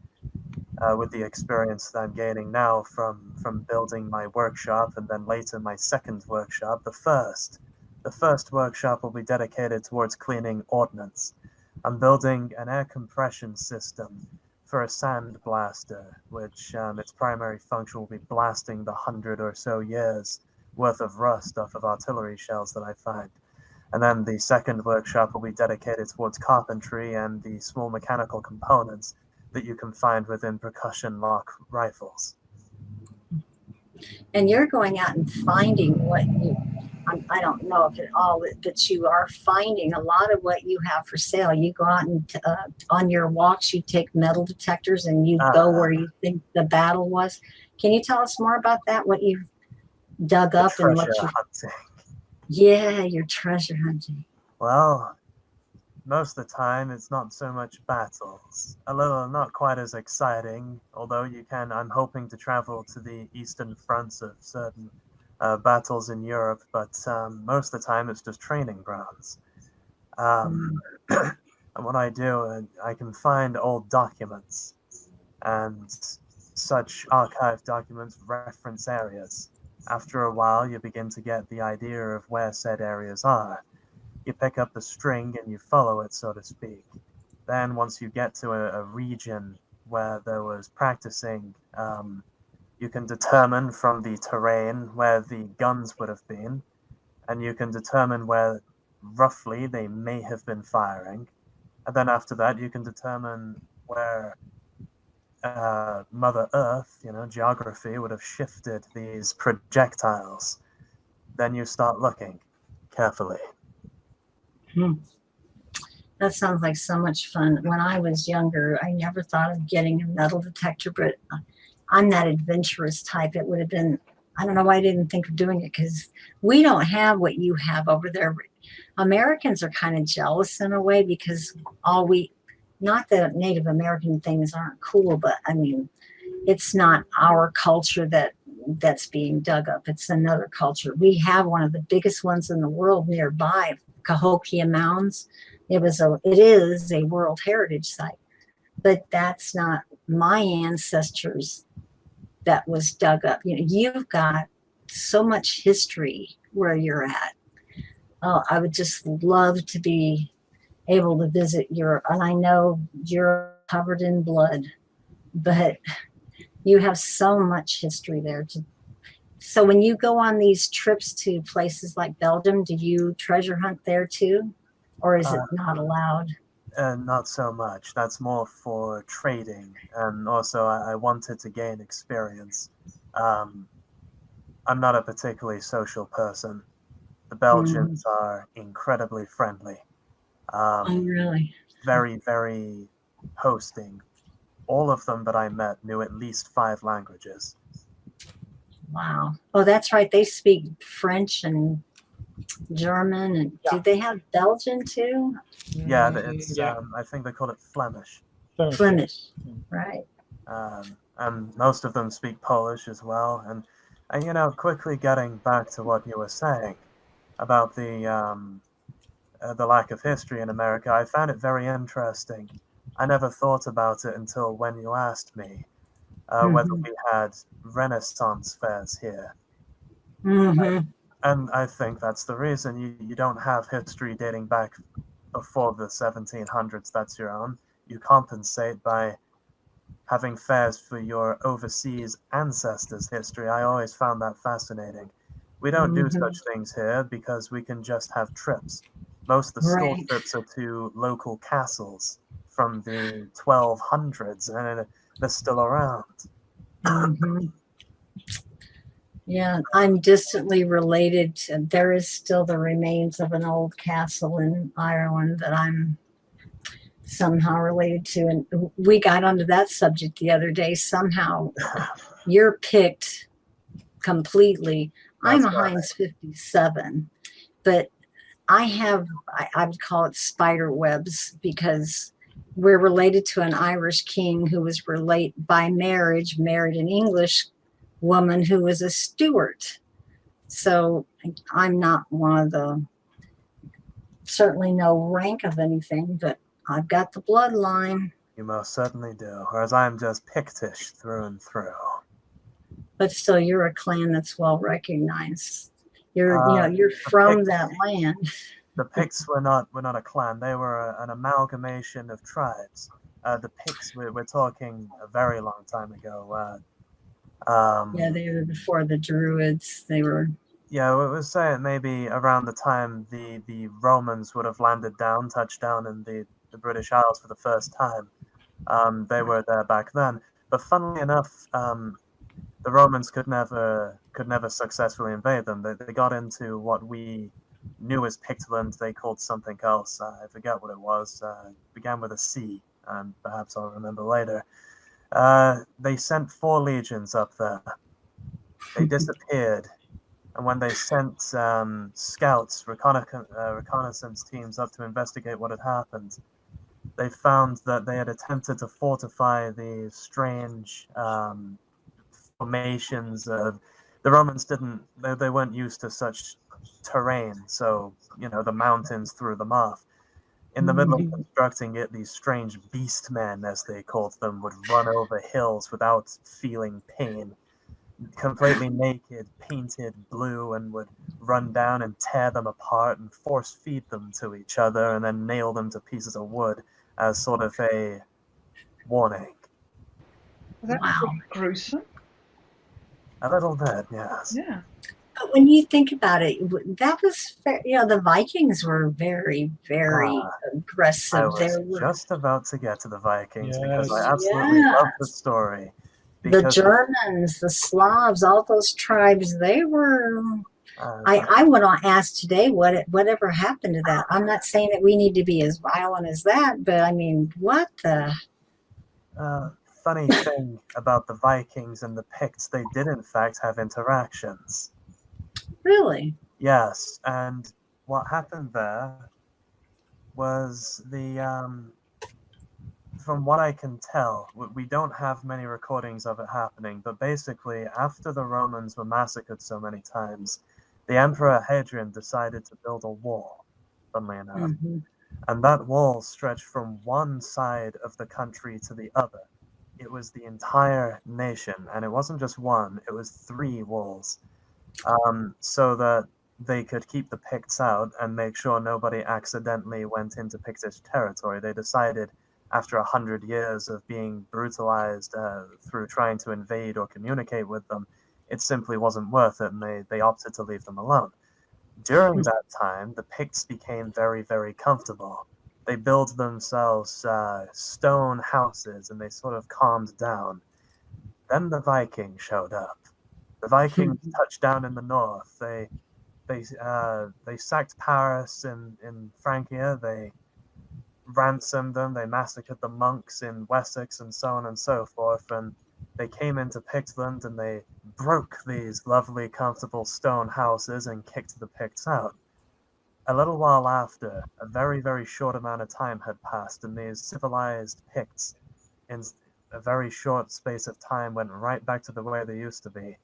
With the experience that I'm gaining now from building my workshop, and then later my 2nd workshop, the first workshop will be dedicated towards cleaning ordnance. I'm building an air compression system for a sand blaster, which its primary function will be blasting the 100 or so years worth of rust off of artillery shells that I find. And then the 2nd workshop will be dedicated towards carpentry and the small mechanical components that you can find within percussion lock rifles. And you're going out and finding what I don't know if it all, but you are finding a lot of what you have for sale. You go out and on your walks, you take metal detectors and you go Uh, where you think the battle was. Can you tell us more about that? What you've dug the up and treasure what you? hunting. Yeah, you're treasure hunting. Well, most of the time it's not so much battles. A little, not quite as exciting, although you can. I'm hoping to travel to the eastern fronts of certain battles in Europe, but most of the time it's just training grounds. Mm. Um, and what I do, I can find old documents, and such archived documents reference areas. After a while, you begin to get the idea of where said areas are. You pick up the string and you follow it, so to speak. Then, once you get to a region where there was practicing, you can determine from the terrain where the guns would have been, and you can determine where roughly they may have been firing. And then after that, you can determine where Mother Earth, geography would have shifted these projectiles. Then you start looking carefully. Hmm. That sounds like so much fun. When I was younger, I never thought of getting a metal detector, but I'm that adventurous type. It would have been, I don't know why I didn't think of doing it because we don't have what you have over there. Americans are kind of jealous in a way because all we, not that Native American things aren't cool, but I mean, it's not our culture that's being dug up. It's another culture. We have one of the biggest ones in the world nearby, Cahokia Mounds. It is a World Heritage Site, but that's not my ancestors that was dug up. You've got so much history where you're at. Oh, I would just love to be able to visit and I know you're covered in blood, but you have so much history there. So when you go on these trips to places like Belgium, do you treasure hunt there too? Or is it Uh, not allowed? Not so much. That's more for trading, and also I wanted to gain experience. Um, I'm not a particularly social person. The Mm. Belgians are incredibly friendly, Oh, um, really? very, very hosting. All of them that I met knew at least 5 languages. Wow. Oh, that's right. They speak French and German. And Yeah. do they have Belgian too? Yeah, Mm, yeah. I think they call it Flemish. Flemish, yeah. Flemish. Right. And most of them speak Polish as well. And quickly getting back to what you were saying about the lack of history in America, I found it very interesting. I never thought about it until when you asked me whether Mm-hmm. we had Renaissance fairs here. Mm-hmm. And I think that's the reason you don't have history dating back before the 1700s. That's your own. You compensate by having fairs for your overseas ancestors' history. I always found that fascinating. We don't do Mm-hmm. such things here because we can just have trips. Most of the school Right. trips are to local castles from the 1200s, and they're still around. Mm-hmm. Yeah, I'm distantly related to, there is still the remains of an old castle in Ireland that I'm somehow related to. And we got onto that subject the other day. Somehow you're picked completely. I'm That's a why. Heinz 57, but I would call it spider webs because we're related to an Irish king who was by marriage, married an English woman who was a Stuart. So I'm not one of certainly no rank of anything, but I've got the bloodline. You most certainly do. Whereas I'm just Pictish through and through. But still, you're a clan that's well recognized. You're The from Picts, that land. the Picts were not a clan. They were an amalgamation of tribes. The Picts, we're talking a very long time ago. Yeah, Um, they were before the Druids. They were. yeah, we was saying maybe around the time the Romans would have touched down in the British Isles for the first time. They were there back then. But funnily enough, the Romans could never successfully invade them. They got into what we knew as Pictland. They called something else. I forget what it was. It began with a C, and perhaps I'll remember later. They sent 4 legions up there. They disappeared, and when they sent scouts, reconnaissance teams up to investigate what had happened, they found that they had attempted to fortify these strange formations. The Romans they weren't used to such terrain, so the mountains threw them off. In the middle of constructing it, these strange beast men, as they called them, would run over hills without feeling pain, completely naked, painted blue, and would run down and tear them apart and force feed them to each other and then nail them to pieces of wood as sort of a warning. That's Wow. gruesome. A little bit, yes. Yeah. But when you think about it, that was the Vikings were very, very aggressive. I was just about to get to the Vikings because I Yes. absolutely love the story. The Germans, the Slavs, all those tribes, they were. I want to ask today whatever happened to that. I'm not saying that we need to be as violent as that, but I mean, what the? Funny thing about the Vikings and the Picts, they did in fact have interactions. Really? Yes, and what happened there was from what I can tell, we don't have many recordings of it happening, but basically after the Romans were massacred so many times, the Emperor Hadrian decided to build a wall, funnily enough. And that wall stretched from one side of the country to the other. It was the entire nation, and it wasn't just one, it was 3 walls. So that they could keep the Picts out and make sure nobody accidentally went into Pictish territory. They decided after 100 years of being brutalized through trying to invade or communicate with them, it simply wasn't worth it, and they opted to leave them alone. During that time, the Picts became very, very comfortable. They built themselves stone houses, and they sort of calmed down. Then the Vikings showed up. The Vikings touched down in the north. They sacked Paris in Francia. They ransomed them. They massacred the monks in Wessex and so on and so forth. And they came into Pictland and they broke these lovely, comfortable stone houses and kicked the Picts out. A little while after, a very, very short amount of time had passed, and these civilized Picts, in a very short space of time, went right back to the way they used to be.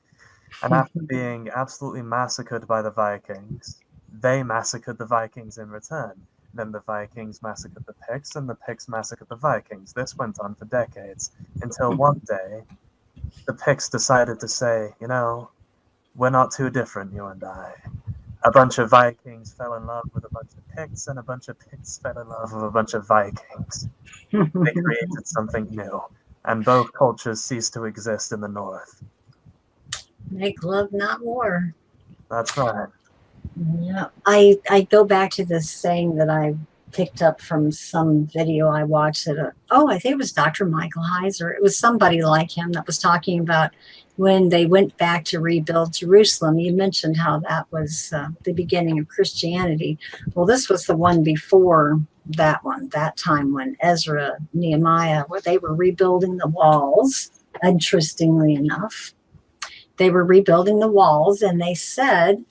And after being absolutely massacred by the Vikings, they massacred the Vikings in return. Then the Vikings massacred the Picts, and the Picts massacred the Vikings. This went on for decades, until one day, the Picts decided to say, we're not too different, you and I. A bunch of Vikings fell in love with a bunch of Picts, and a bunch of Picts fell in love with a bunch of Vikings. They created something new, and both cultures ceased to exist in the north. Make love, not war. That's right. Yeah, I go back to this saying that I picked up from some video I watched that I think it was Dr. Michael Heiser. It was somebody like him that was talking about when they went back to rebuild Jerusalem. You mentioned how that was the beginning of Christianity. Well, this was the one before that one, that time when Ezra, Nehemiah, where they were rebuilding the walls, interestingly enough. They were rebuilding the walls, and they said,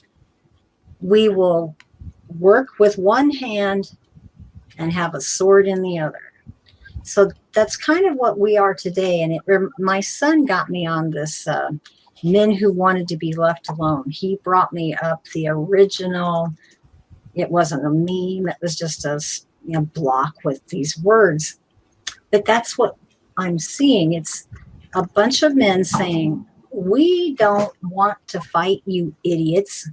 we will work with one hand and have a sword in the other. So that's kind of what we are today. And my son got me on this Men Who Wanted to Be Left Alone. He brought me up the original. It wasn't a meme. It was just a block with these words. But that's what I'm seeing. It's a bunch of men saying, we don't want to fight you idiots.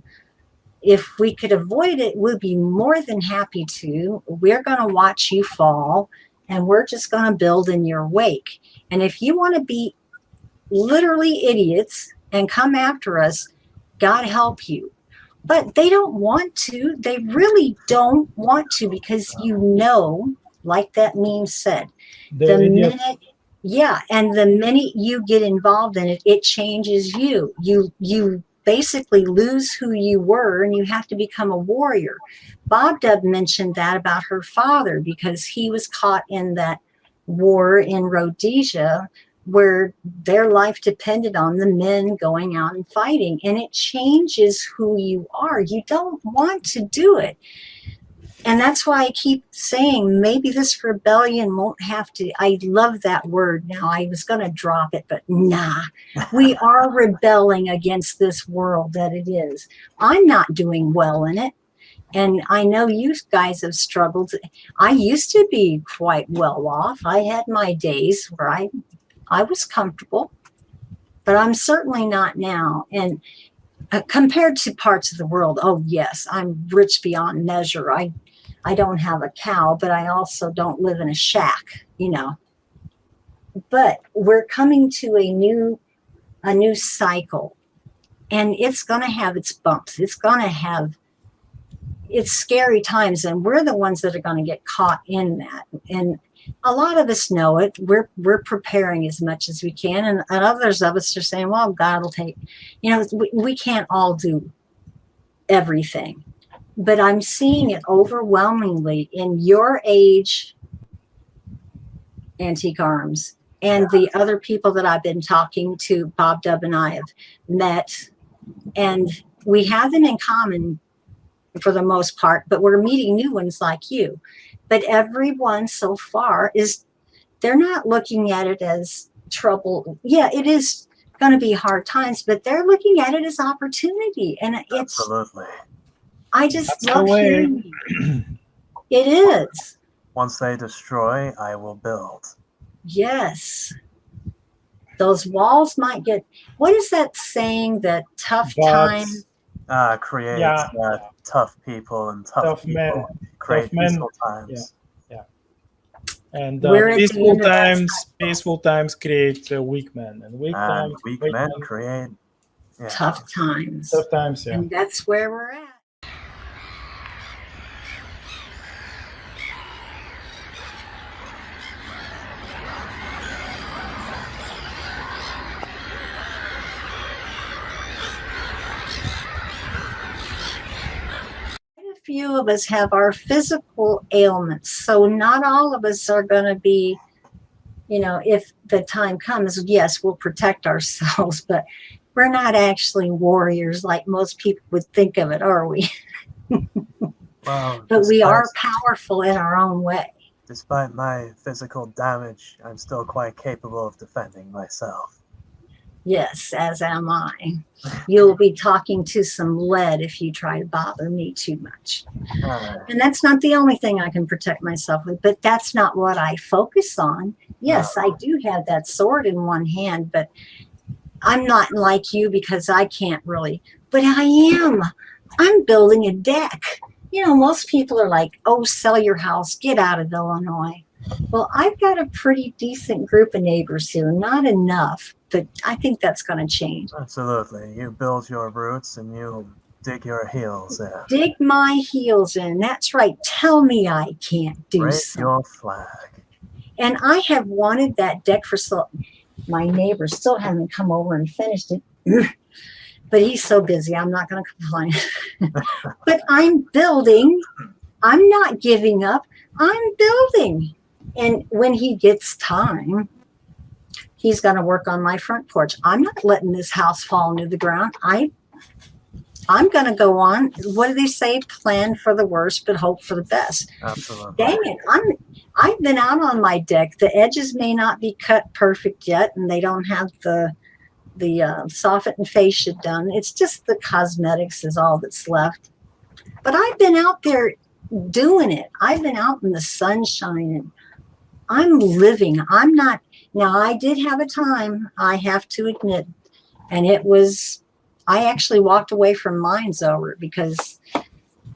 If we could avoid it, we'd be more than happy to. We're going to watch you fall, and we're just going to build in your wake. And if you want to be literally idiots and come after us, God help you. But they don't want to. They really don't want to, because like that meme said, the minute Yeah, and the minute you get involved in it, it changes you. You basically lose who you were, and you have to become a warrior. Bob Dub mentioned that about her father because he was caught in that war in Rhodesia where their life depended on the men going out and fighting, and it changes who you are. You don't want to do it. And that's why I keep saying maybe this rebellion won't have to. I love that word now. I was going to drop it, but nah. We are rebelling against this world that it is. I'm not doing well in it. And I know you guys have struggled. I used to be quite well off. I had my days where I was comfortable, but I'm certainly not now. And compared to parts of the world, oh yes, I'm rich beyond measure. I don't have a cow, but I also don't live in a shack, you know. But we're coming to a new cycle, and it's going to have its bumps. It's going to have its scary times, and we're the ones that are going to get caught in that. And a lot of us know it. We're preparing as much as we can, and others of us are saying, well, God will take, you know, we can't all do everything. But I'm seeing it overwhelmingly in your age, Antique Arms, and the other people that I've been talking to, Bob Dub and I have met, and we have them in common for the most part, but we're meeting new ones like you. But everyone so far they're not looking at it as trouble. Yeah, it is going to be hard times, but they're looking at it as opportunity. And it's, Absolutely. I just That's love the way. hearing it. It is. Once they destroy, I will build. Yes. Those walls might get, what is that saying that tough But- times? Create tough people and tough people. men. Create Tough men. peaceful times. And We're at the peaceful end of that times create weak men, and weak And times weak men create tough times. tough times. Yeah. And that's where we're at. A few of us have our physical ailments, so not all of us are going to be, you know, if the time comes, yes, we'll protect ourselves, but we're not actually warriors like most people would think of it, are we? Well, But we are despite- powerful in our own way. Despite my physical damage, I'm still quite capable of defending myself. Yes, as am I. You'll be talking to some lead if you try to bother me too much. And that's not the only thing I can protect myself with, but that's not what I focus on. Yes, I do have that sword in one hand, but I'm not like you because I can't really, but I am. I'm building a deck. You know, most people are like, oh, sell your house, get out of Illinois. Well, I've got a pretty decent group of neighbors here. Not enough, but I think that's going to change. Absolutely. You build your roots and you dig your heels in. Dig my heels in. That's right. Tell me I can't do Raise something. your flag. And I have wanted that deck for so. My neighbor still hasn't come over and finished it. But he's so busy, I'm not going to complain. But I'm building. I'm not giving up. I'm building. And when he gets time, he's going to work on my front porch. I'm not letting this house fall into the ground. I'm going to go on. What do they say? Plan for the worst, but hope for the best. Absolutely. Dang it. I've been out on my deck. The edges may not be cut perfect yet, and they don't have the soffit and fascia done. It's just the cosmetics is all that's left. But I've been out there doing it. I've been out in the sunshine, and I'm living. I'm not. Now, I did have a time, I have to admit, and it was, I actually walked away from mines over it because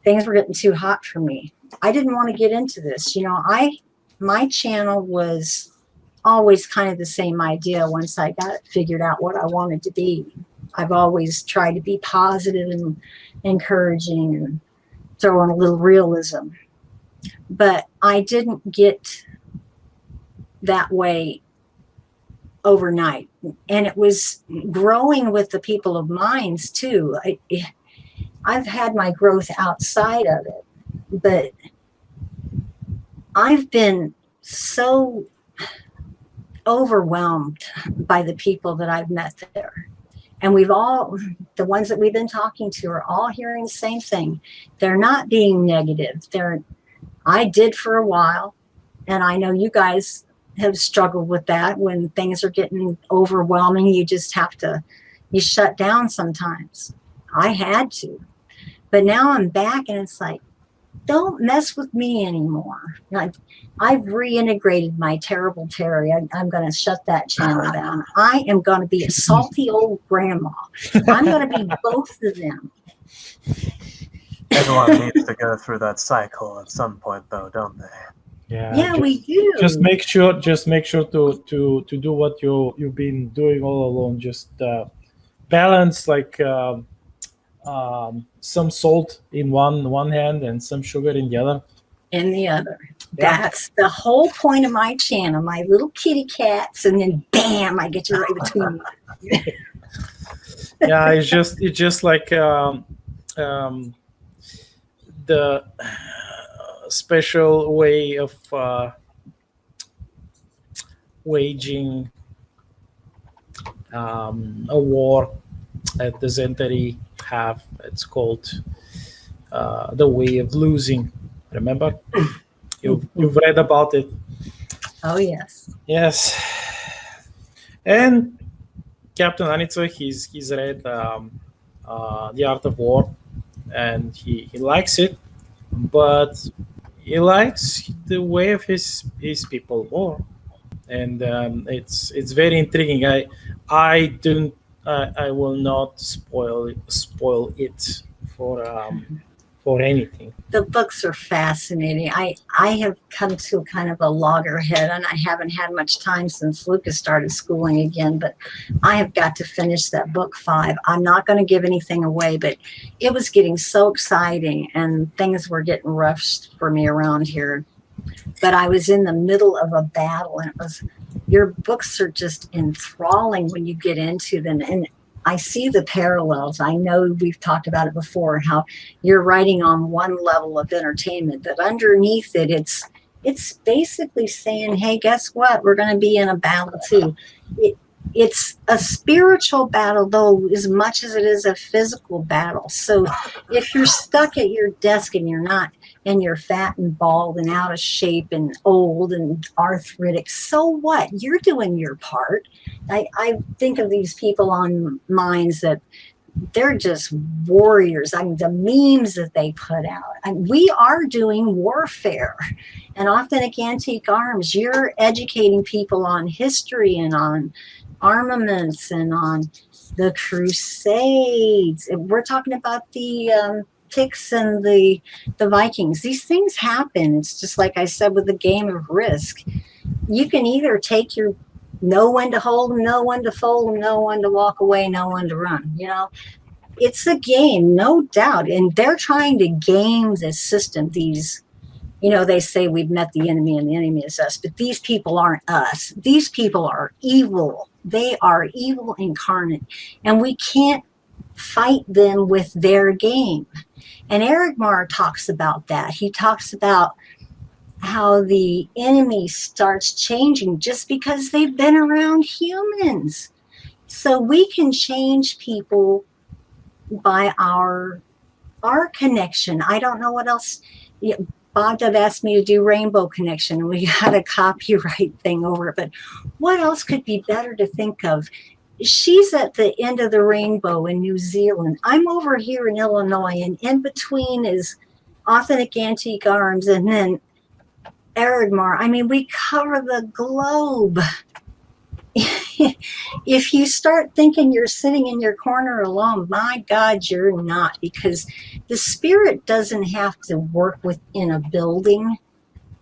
things were getting too hot for me. I didn't want to get into this. You know, my channel was always kind of the same idea once I got figured out what I wanted to be. I've always tried to be positive and encouraging and throw in a little realism. But I didn't get that way overnight. And it was growing with the people of minds too. I've had my growth outside of it, but I've been so overwhelmed by the people that I've met there. And the ones that we've been talking to are all hearing the same thing. They're not being negative. I did for a while, and I know you guys have struggled with that. When things are getting overwhelming, you just have to, you shut down sometimes. I had to. But now I'm back, and it's like, don't mess with me anymore. I've reintegrated my terrible Terry. I'm going to shut that channel down. I am going to be a salty old grandma. I'm going to be both of them. Everyone needs to go through that cycle at some point, though, don't they? Yeah, we do. Just make sure to do what you've been doing all along. Just balance, like some salt in one hand and some sugar in the other. In the other. Yeah. That's the whole point of my channel. My little kitty cats, and then bam, I get you right between you. Yeah, it's just like the special way of waging a war at the Zentari have. It's called the way of losing. Remember? You've read about it. Oh, yes. Yes. And Captain Anitsa, he's read The Art of War, and he likes it, but he likes the way of his people more, and it's very intriguing. I will not spoil it for anything. The books are fascinating. I have come to kind of a loggerhead, and I haven't had much time since Lucas started schooling again, but I have got to finish that book 5. I'm not going to give anything away, but it was getting so exciting, and things were getting rough for me around here. But I was in the middle of a battle, and your books are just enthralling when you get into them. And I see the parallels. I know we've talked about it before, how you're writing on one level of entertainment, but underneath it, it's basically saying, hey, guess what? We're going to be in a battle too. It's a spiritual battle, though, as much as it is a physical battle. So if you're stuck at your desk and you're fat and bald and out of shape and old and arthritic, so what? You're doing your part. I think of these people on Minds that they're just warriors. I mean, the memes that they put out. We are doing warfare. And Authentic Antique Arms, you're educating people on history and on armaments and on the Crusades. We're talking about the Picts and the Vikings. These things happen. It's just like I said with the game of Risk. You can either know when to hold them, know when to fold them, know when to walk away, know when to run. It's a game, no doubt. And they're trying to game this system. These, they say we've met the enemy and the enemy is us, but these people aren't us. These people are evil. They are evil incarnate, and we can't fight them with their game. And Aragmar talks about that. He talks about how the enemy starts changing just because they've been around humans. So we can change people by our connection. I don't know what else. bobdub asked me to do Rainbow Connection, and we got a copyright thing over it. But what else could be better to think of? She's at the end of the rainbow in New Zealand. I'm over here in Illinois, and in between is Authentic Antique Arms and then Aragmar. I mean, we cover the globe. If you start thinking you're sitting in your corner alone, my God, you're not, because the spirit doesn't have to work within a building.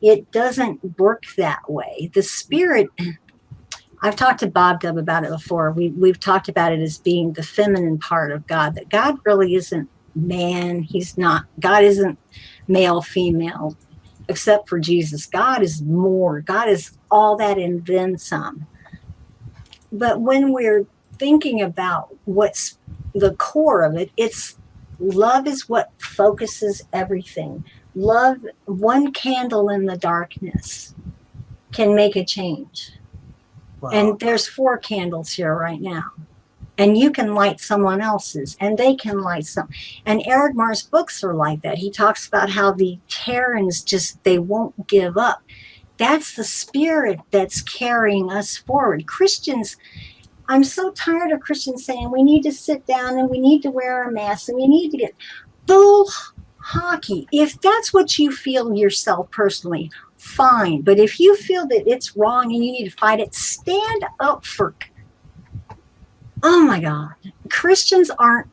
It doesn't work that way. The spirit, I've talked to bobdub about it before. We've talked about it as being the feminine part of God, that God really isn't man. God isn't male, female, except for Jesus. God is more. God is all that and then some. But when we're thinking about what's the core of it, it's love is what focuses everything. Love, one candle in the darkness can make a change. Well, And there's 4 candles here right now. And you can light someone else's, and they can light some. And Aragmar's books are like that. He talks about how the Terrans just, they won't give up. That's the spirit that's carrying us forward. Christians, I'm so tired of Christians saying we need to sit down and we need to wear our masks and we need to get bull hockey. If that's what you feel yourself personally, fine. But if you feel that it's wrong and you need to fight it, stand up for. Oh my God. Christians aren't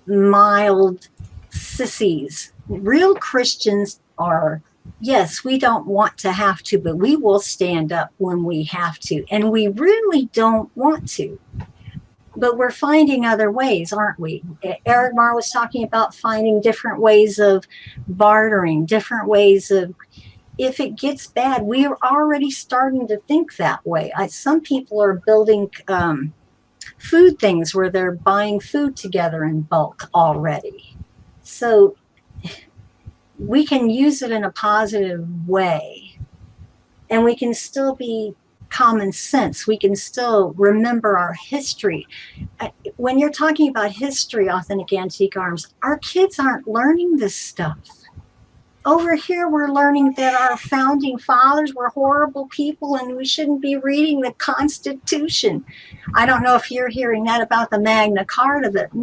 mild sissies. Real Christians are, yes, we don't want to have to, but we will stand up when we have to. And we really don't want to. But we're finding other ways, aren't we? Aragmar was talking about finding different ways of bartering, different ways of, if it gets bad, we are already starting to think that way. Some people are building food things where they're buying food together in bulk already. So we can use it in a positive way, and we can still be common sense. We can still remember our history. When you're talking about history, Authentic Antique Arms, our kids aren't learning this stuff. Over here, we're learning that our founding fathers were horrible people and we shouldn't be reading the Constitution. I don't know if you're hearing that about the Magna Carta, but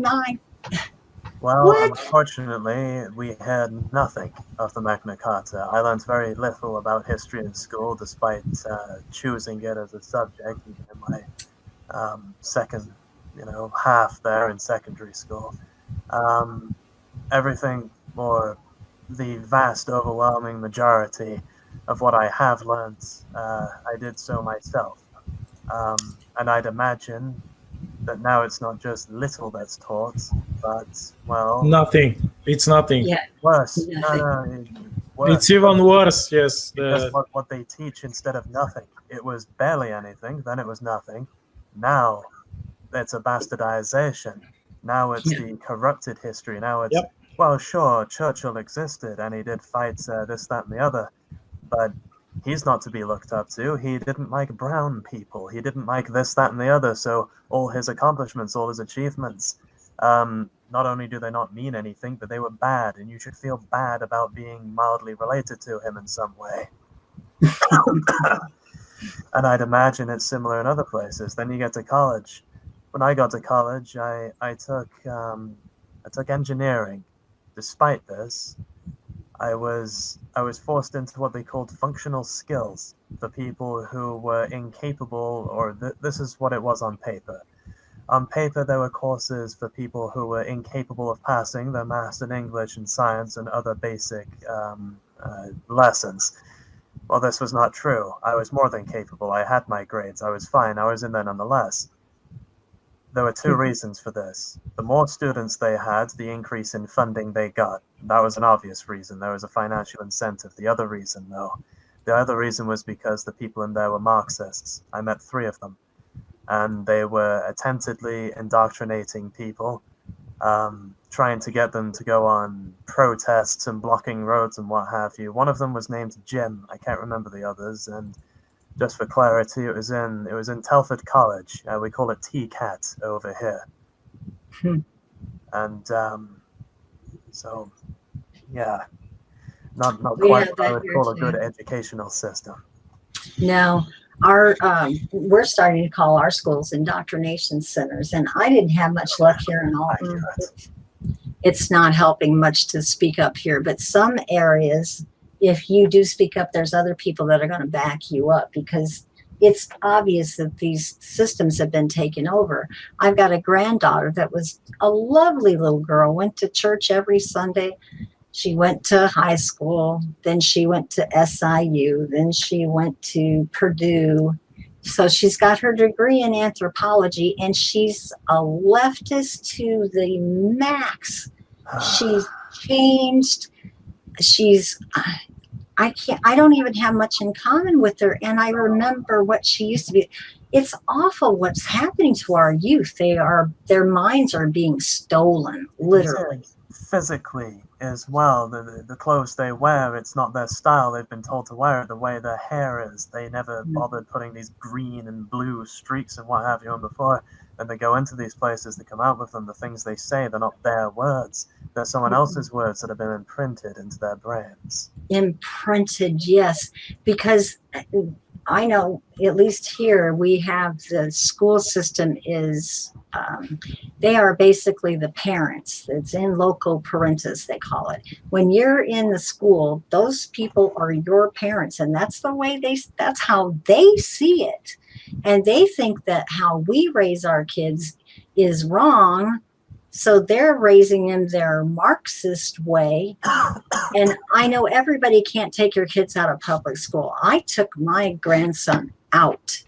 well, what? unfortunately, we had nothing of the Magna Carta. I learned very little about history in school, despite choosing it as a subject even in my second, half there in secondary school. Everything, or the vast, overwhelming majority of what I have learned, I did so myself. And I'd imagine that now it's not just little that's taught, but, well... Nothing. It's nothing. Yeah. Worse. Nothing. Worse. It's even worse, yes. Because what they teach instead of nothing. It was barely anything, then it was nothing. Now, it's a bastardization. Now it's the corrupted history. Now it's... Yep. Well, sure, Churchill existed, and he did fight this, that, and the other, but he's not to be looked up to. He didn't like brown people. He didn't like this, that, and the other, so all his accomplishments, all his achievements, not only do they not mean anything, but they were bad, and you should feel bad about being mildly related to him in some way. And I'd imagine it's similar in other places. Then you get to college. When I got to college, I took engineering. Despite this, I was forced into what they called functional skills for people who were incapable, or this is what it was on paper. On paper, there were courses for people who were incapable of passing their maths and English and science and other basic lessons. Well, this was not true. I was more than capable. I had my grades. I was fine. I was in there nonetheless. There were 2 reasons for this. The more students they had, the increase in funding they got. That was an obvious reason. There was a financial incentive. The other reason, though, was because the people in there were Marxists. I met 3 of them. And they were attemptedly indoctrinating people, trying to get them to go on protests and blocking roads and what have you. One of them was named Jim. I can't remember the others. And just for clarity, it was in Telford College. We call it TCAT over here. And so, yeah, not quite what I would call a good educational system. No, we're starting to call our schools indoctrination centers, and I didn't have much luck here in Alton. It's not helping much to speak up here, but some areas, if you do speak up, there's other people that are going to back you up, because it's obvious that these systems have been taken over. I've got a granddaughter that was a lovely little girl, went to church every Sunday. She went to high school, then she went to SIU, then she went to Purdue. So she's got her degree in anthropology, and she's a leftist to the max. She's changed. I don't even have much in common with her. And I remember what she used to be. it's awful what's happening to our youth. Their minds are being stolen, literally. Physically as well, the clothes they wear, it's not their style. They've been told to wear it the way their hair is. They never bothered putting these green and blue streaks and what have you on before. And they go into these places, they come out with them. The things they say, they're not their words. They're someone else's words that have been imprinted into their brains. Imprinted, yes, because I know, at least here, we have the school system is, they are basically the parents. It's in loco parentis, they call it. When you're in the school, those people are your parents, and that's the way that's how they see it. And they think that how we raise our kids is wrong. So they're raising them their Marxist way. And I know everybody can't take your kids out of public school. I took my grandson out.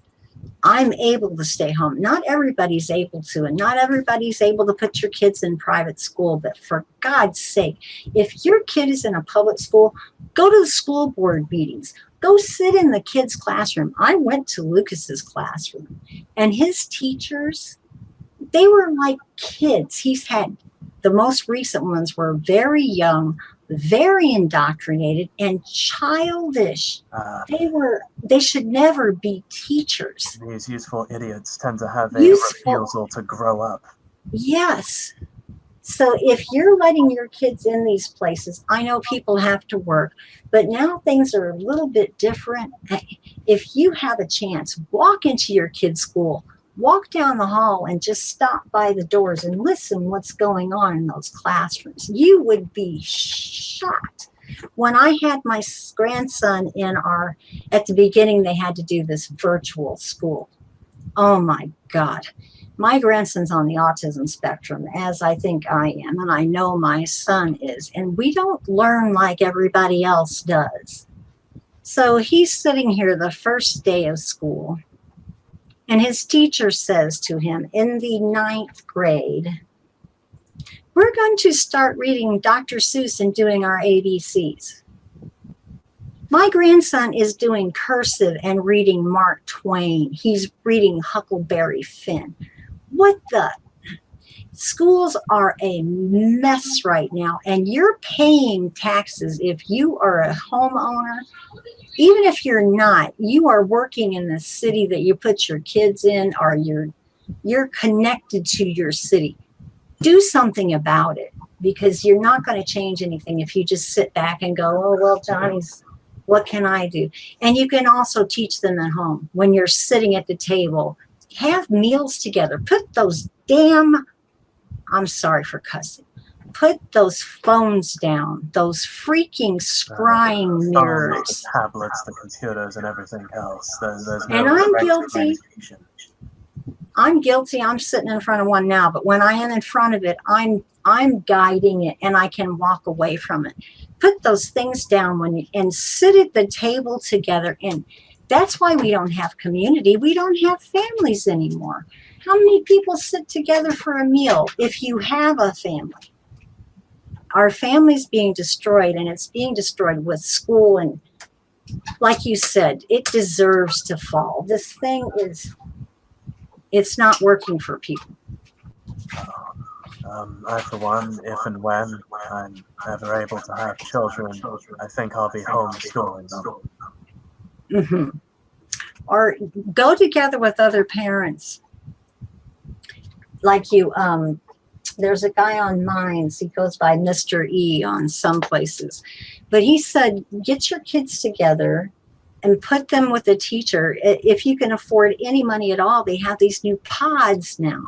I'm able to stay home. Not everybody's able to, and not everybody's able to put your kids in private school. But for God's sake, if your kid is in a public school, go to the school board meetings. Go sit in the kid's classroom. I went to Lucas's classroom, and his teachers, they were like kids. He's had the most recent ones were very young, very indoctrinated, and childish. They should never be teachers. These useful idiots tend to have a refusal to grow up. Yes. So if you're letting your kids in these places, I know people have to work, but now things are a little bit different. If you have a chance, walk into your kid's school. Walk down the hall and just stop by the doors and listen what's going on in those classrooms. You would be shocked. When I had my grandson at the beginning, they had to do this virtual school. Oh my God. My grandson's on the autism spectrum, as I think I am, and I know my son is. And we don't learn like everybody else does. So he's sitting here the first day of school. And his teacher says to him in the 9th grade, we're going to start reading Dr. Seuss and doing our ABCs. My grandson is doing cursive and reading Mark Twain. He's reading Huckleberry Finn. What the? Schools are a mess right now, and you're paying taxes if you are a homeowner. Even if you're not, you are working in the city that you put your kids in, or you're connected to your city. Do something about it, because you're not going to change anything if you just sit back and go, oh, well, Johnny's, what can I do? And you can also teach them at home when you're sitting at the table. Have meals together. Put those I'm sorry for cussing. Put those phones down, those freaking scrying mirrors. The tablets, the computers, and everything else. There's no and I'm guilty. I'm guilty. I'm sitting in front of one now, but when I am in front of it, I'm guiding it, and I can walk away from it. Put those things down and sit at the table together. And that's why we don't have community. We don't have families anymore. How many people sit together for a meal if you have a family? Our family's being destroyed, and it's being destroyed with school. And like you said, it deserves to fall. This thing it's not working for people. I, for one, if and when I'm ever able to have children, I think I'll be homeschooling them. Mm-hmm. Or go together with other parents. Like you, there's a guy on Minds, he goes by Mr. E on some places. But he said, get your kids together and put them with a teacher. If you can afford any money at all, they have these new pods now.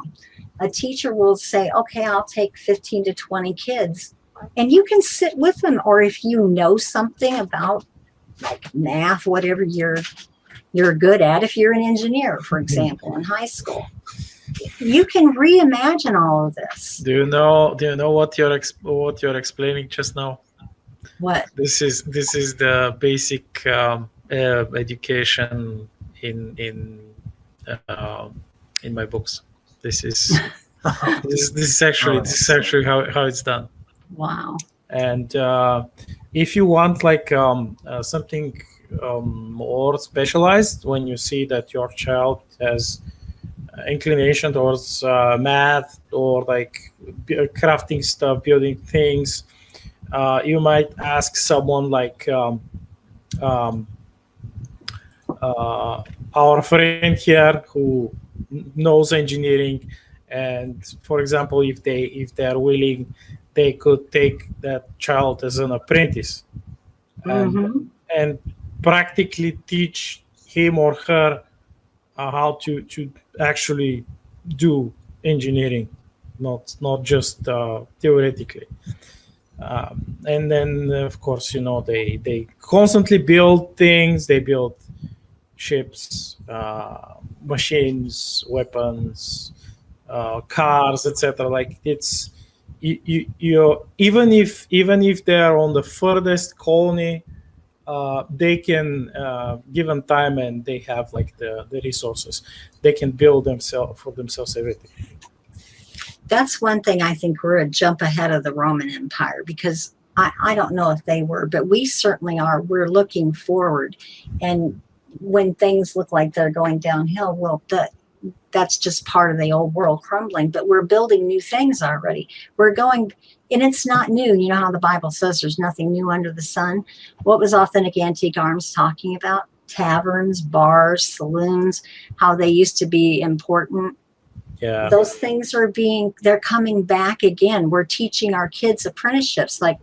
A teacher will say, okay, I'll take 15 to 20 kids. And you can sit with them. Or if you know something about like math, whatever you're good at, if you're an engineer, for example, in high school, you can reimagine all of this. Do you know what you're explaining just now? What? This is the basic education in my books. This is actually how it's done. Wow. And if you want like something more specialized when you see that your child has inclination towards math or like crafting stuff, building things. You might ask someone like um, our friend here who knows engineering, and for example, if they are willing, they could take that child as an apprentice and Mhm. and practically teach him or her how to actually do engineering, not just theoretically. And then of course, they constantly build things. They build ships, machines, weapons, cars, etc. Like it's you even if they are on the furthest colony, they can given time and they have like the resources, they can build themselves for themselves everything. That's one thing I think we're a jump ahead of the Roman Empire, because I don't know if they were, but we certainly are. We're looking forward. And when things look like they're going downhill, well, that's just part of the old world crumbling, but we're building new things already. We're going, and it's not new. You know how the Bible says there's nothing new under the sun. What was Authentic Antique Arms talking about? Taverns, bars, saloons, how they used to be important. Yeah. Those things they're coming back again. We're teaching our kids apprenticeships. Like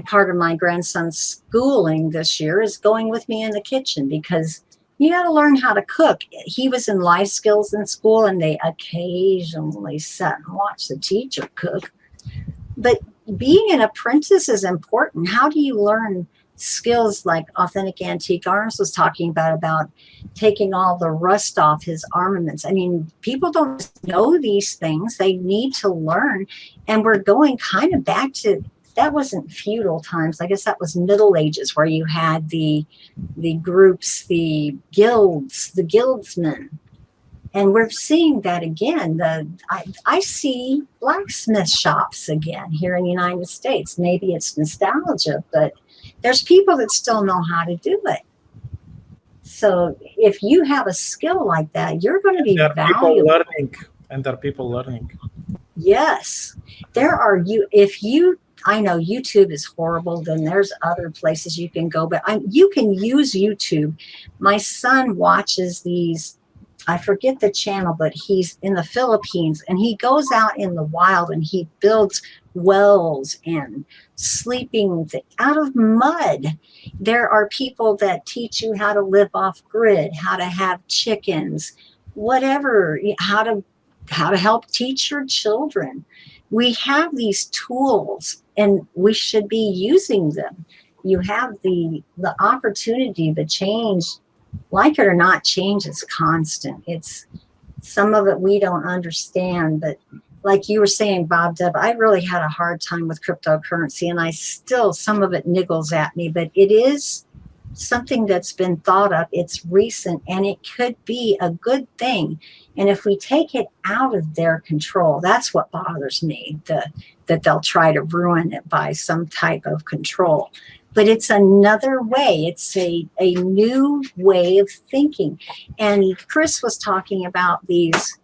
part of my grandson's schooling this year is going with me in the kitchen, because you got to learn how to cook. He was in life skills in school, and they occasionally sat and watched the teacher cook. But being an apprentice is important. How do you learn skills like Authentic Antique Arms was talking about taking all the rust off his armaments? I mean, people don't know these things. They need to learn. And we're going kind of back to, that wasn't feudal times. I guess that was Middle Ages, where you had the groups, the guilds, the guildsmen. And we're seeing that again. I see blacksmith shops again here in the United States. Maybe it's nostalgia, but there's people that still know how to do it. So if you have a skill like that, you're going to be valuable. There are people learning. Yes. I know YouTube is horrible, then there's other places you can go, but you can use YouTube. My son watches these, I forget the channel, but he's in the Philippines, and he goes out in the wild and he builds wells and sleeping out of mud. There are people that teach you how to live off grid, how to have chickens, whatever, how to help teach your children. We have these tools and we should be using them. You have the opportunity to change. Like it or not, change is constant. It's some of it we don't understand, but like you were saying, bobdub, I really had a hard time with cryptocurrency, and some of it niggles at me, but it is something that's been thought of. It's recent, and it could be a good thing. And if we take it out of their control, that's what bothers me, that they'll try to ruin it by some type of control. But it's another way. It's a new way of thinking. And Chris was talking about these,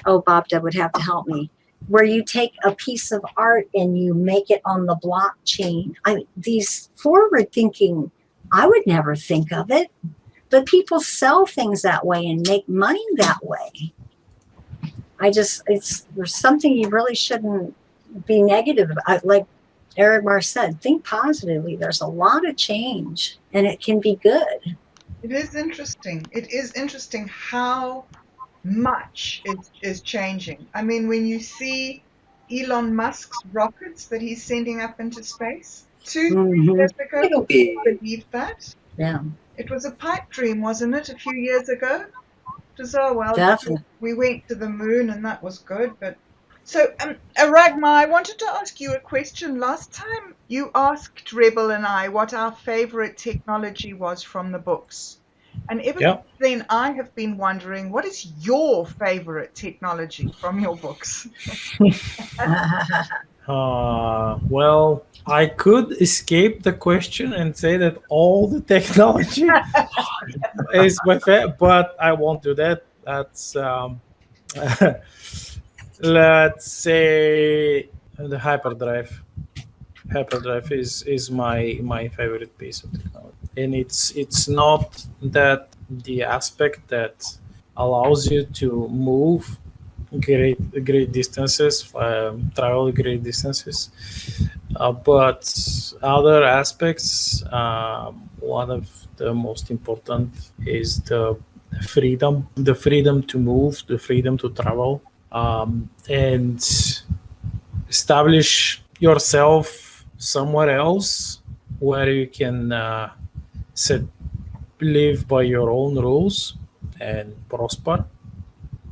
bobdub would have to help me, where you take a piece of art and you make it on the blockchain. These forward thinking, I would never think of it, but people sell things that way and make money that way. There's something you really shouldn't be negative about. Like Aragmar said, think positively. There's a lot of change, and it can be good. It is interesting. It is interesting how much is changing. I mean, when you see Elon Musk's rockets that he's sending up into space, 2 years ago, nobody believed that. Yeah. It was a pipe dream, wasn't it, a few years ago? It was, Definitely. we went to the moon and that was good. But so, Aragmar, I wanted to ask you a question. Last time you asked Rebel and I what our favorite technology was from the books. And ever since then, I have been wondering, what is your favorite technology from your books? Well, I could escape the question and say that all the technology is my favorite, but I won't do that. That's let's say the hyperdrive. Hyperdrive is my favorite piece of technology, and it's not that the aspect that allows you to move great distances, travel great distances, but other aspects. One of the most important is the freedom to move, the freedom to travel, and establish yourself somewhere else where you can set live by your own rules and prosper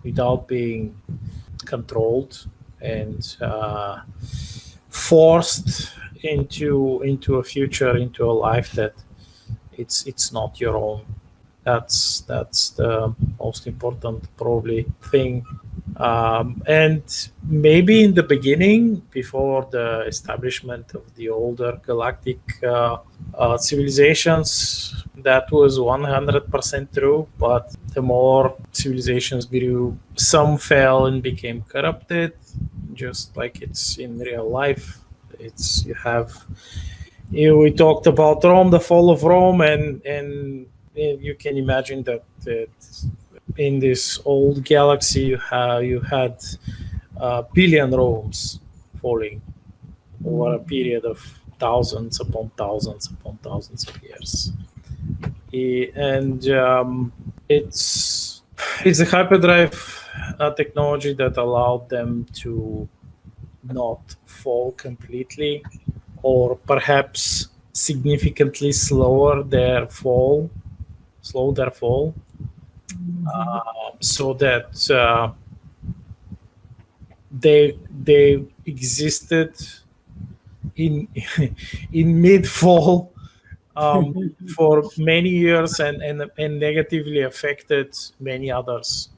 without being controlled and forced into a future, into a life that it's not your own. That's the most important probably thing. And maybe in the beginning, before the establishment of the older galactic civilizations, that was 100% true. But the more civilizations grew, some fell and became corrupted, just like it's in real life. It's we talked about Rome, the fall of Rome, and you can imagine that in this old galaxy you had a billion Romes falling over a period of thousands upon thousands upon thousands of years. And it's a hyperdrive technology that allowed them to not fall completely, or perhaps significantly slow their fall, so that they existed in in mid fall for many years and negatively affected many others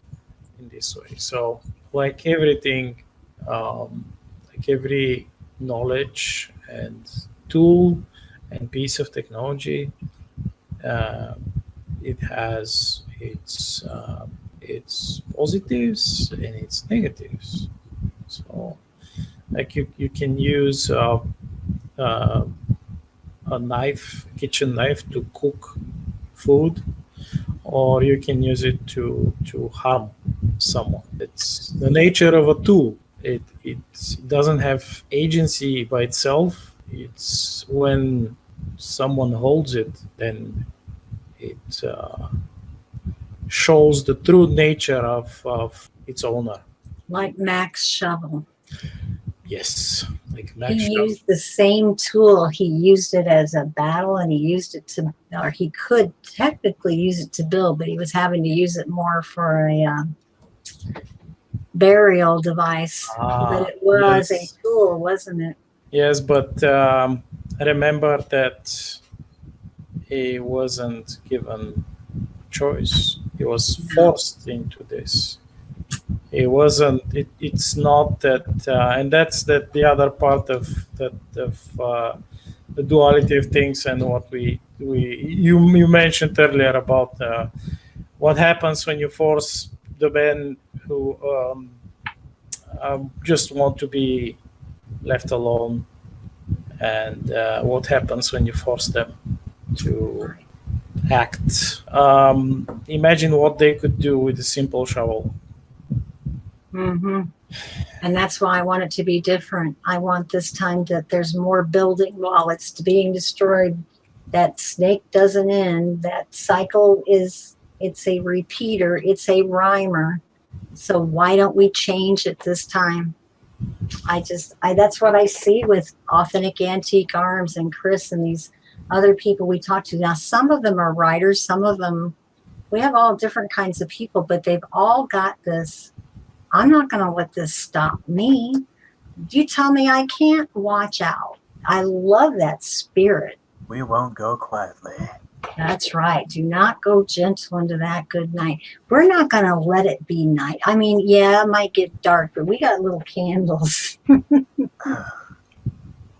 in this way. So, like everything, like every knowledge and tool and piece of technology, it has its positives and its negatives. So, like you can use a kitchen knife to cook food, or you can use it to harm someone. It's the nature of a tool. It doesn't have agency by itself. It's when someone holds it, then it shows the true nature of its owner. Like Mac's shovel. Yes, like He used the same tool. He used it as a battle, and he used it to, or he could technically use it to build, but he was having to use it more for a burial device. But it was a tool, wasn't it? Yes, but remember that he wasn't given choice. He was forced into this. It wasn't. It's not that, and that's the other part of the duality of things, and what you mentioned earlier about what happens when you force the men who just want to be left alone, and what happens when you force them to act. Imagine what they could do with a simple shovel. Mm-hmm. And that's why I want it to be different. I want this time that there's more building while it's being destroyed. That snake doesn't end. That cycle it's a repeater. It's a rhymer. So why don't we change it this time? That's what I see with Authentic Antique Arms and Chris and these other people we talk to. Now, some of them are writers. Some of them, we have all different kinds of people, but they've all got this. I'm not going to let this stop me. You tell me I can't? Watch out. I love that spirit. We won't go quietly. That's right. Do not go gentle into that good night. We're not going to let it be night. I mean, yeah, it might get dark, but we got little candles.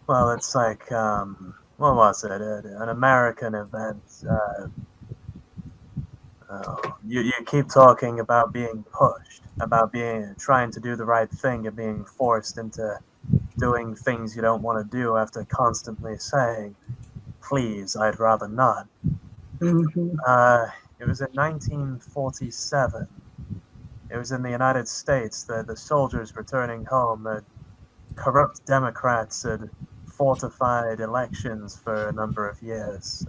Well, it's like, what was it? An American event. You keep talking about being pushed, about trying to do the right thing and being forced into doing things you don't want to do after constantly saying, please, I'd rather not. Mm-hmm. It was in 1947. It was in the United States. The soldiers returning home. The corrupt Democrats had fortified elections for a number of years.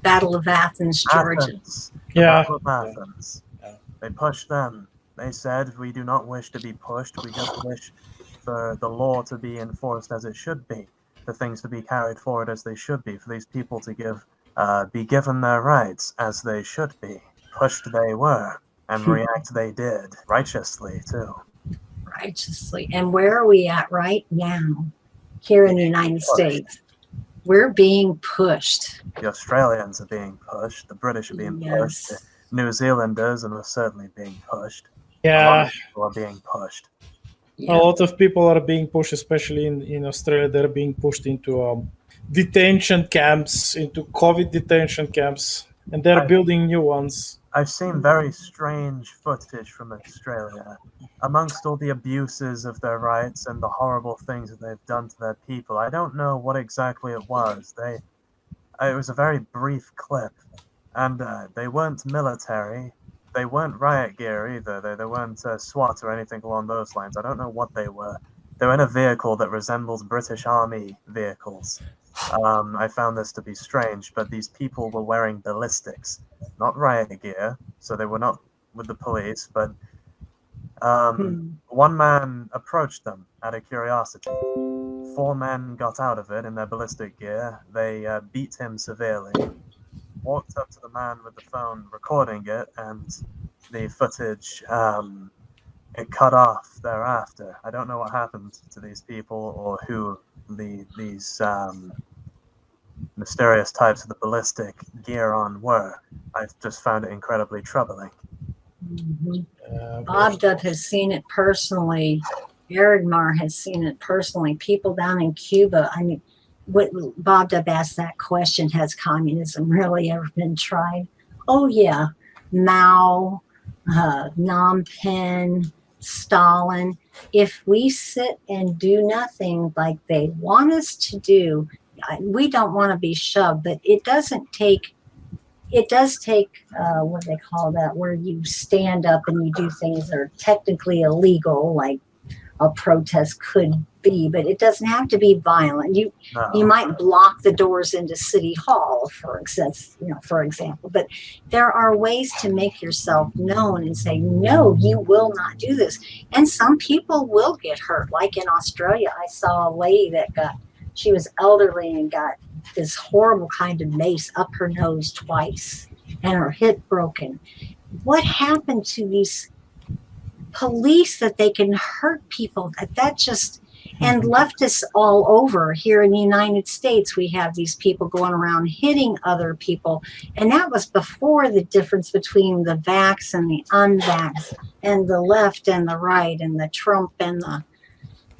Battle of Athens, Georgia. Athens. The Yeah. Battle of Athens. Yeah. They pushed them. They said, we do not wish to be pushed. We just wish for the law to be enforced as it should be, for things to be carried forward as they should be, for these people to be given their rights as they should be. Pushed they were, and react they did, righteously too. Righteously. And where are we at right now? Here in the United States. We're being pushed. The Australians are being pushed. The British are being pushed. The New Zealanders are certainly being pushed. A lot Yeah, of people are being pushed. Yeah. a lot of people are being pushed, especially in Australia. They're being pushed into detention camps, into COVID detention camps, and they're building new ones. I've seen very strange footage from Australia. Amongst all the abuses of their rights and the horrible things that they've done to their people, I don't know what exactly it was. It was a very brief clip, and they weren't military. They weren't riot gear either. They weren't SWAT or anything along those lines. I don't know what they were. They were in a vehicle that resembles British Army vehicles. I found this to be strange, but these people were wearing ballistics, not riot gear, so they were not with the police, but one man approached them out of curiosity. 4 men got out of it in their ballistic gear. They beat him severely, walked up to the man with the phone recording it, and the footage, it cut off thereafter. I don't know what happened to these people or who these mysterious types of the ballistic gear on were. I've just found it incredibly troubling. Bobdub has seen it personally. Aragmar has seen it personally. People down in Cuba. I mean, what Bobdub asked that question: has communism really ever been tried? Oh yeah, Mao, Phnom Penh, Stalin. If we sit and do nothing like they want us to do, we don't want to be shoved. But it doesn't take. It does take, what do they call that, where you stand up and you do things that are technically illegal, like a protest could be, but it doesn't have to be violent. You might block the doors into City Hall, for example, but there are ways to make yourself known and say, no, you will not do this. And some people will get hurt. Like in Australia, I saw a lady she was elderly and got this horrible kind of mace up her nose twice and her hip broken. What happened to these police that they can hurt people? That just, and leftists all over here in the United States, we have these people going around hitting other people. And that was before the difference between the vax and the unvax and the left and the right and the Trump and the,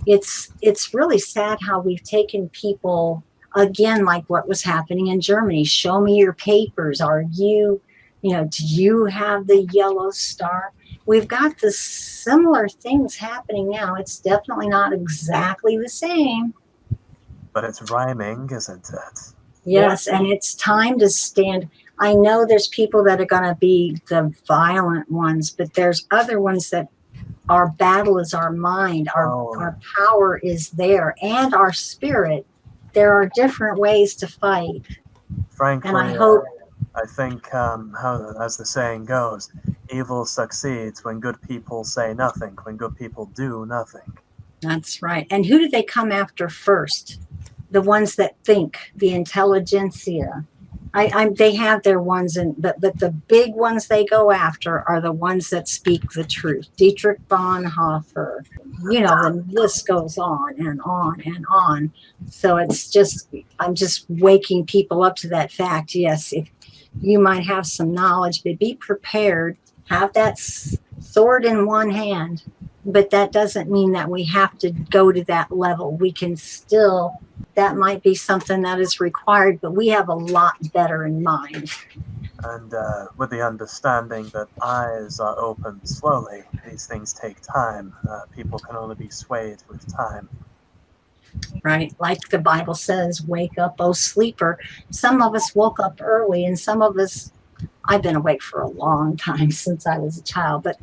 it's really sad how we've taken people, again, like what was happening in Germany. Show me your papers. Are you, do you have the yellow star? We've got the similar things happening now. It's definitely not exactly the same. But it's rhyming, isn't it? Yes, and it's time to stand. I know there's people that are going to be the violent ones, but there's other ones that our battle is our mind. Our power is there, and our spirit. There are different ways to fight. Frankly, and I think, as the saying goes, evil succeeds when good people say nothing, when good people do nothing. That's right. And who do they come after first? The ones that think, the intelligentsia. They have their ones, but the big ones they go after are the ones that speak the truth. Dietrich Bonhoeffer, the list goes on and on and on. So I'm just waking people up to that fact. Yes, if you might have some knowledge, but be prepared. Have that sword in one hand but that doesn't mean that we have to go to that level. We can still, that might be something that is required, but we have a lot better in mind. And with the understanding that eyes are opened slowly, these things take time. People can only be swayed with time. Right? Like the Bible says, wake up, oh sleeper. Some of us woke up early, and some of us, I've been awake for a long time since I was a child, but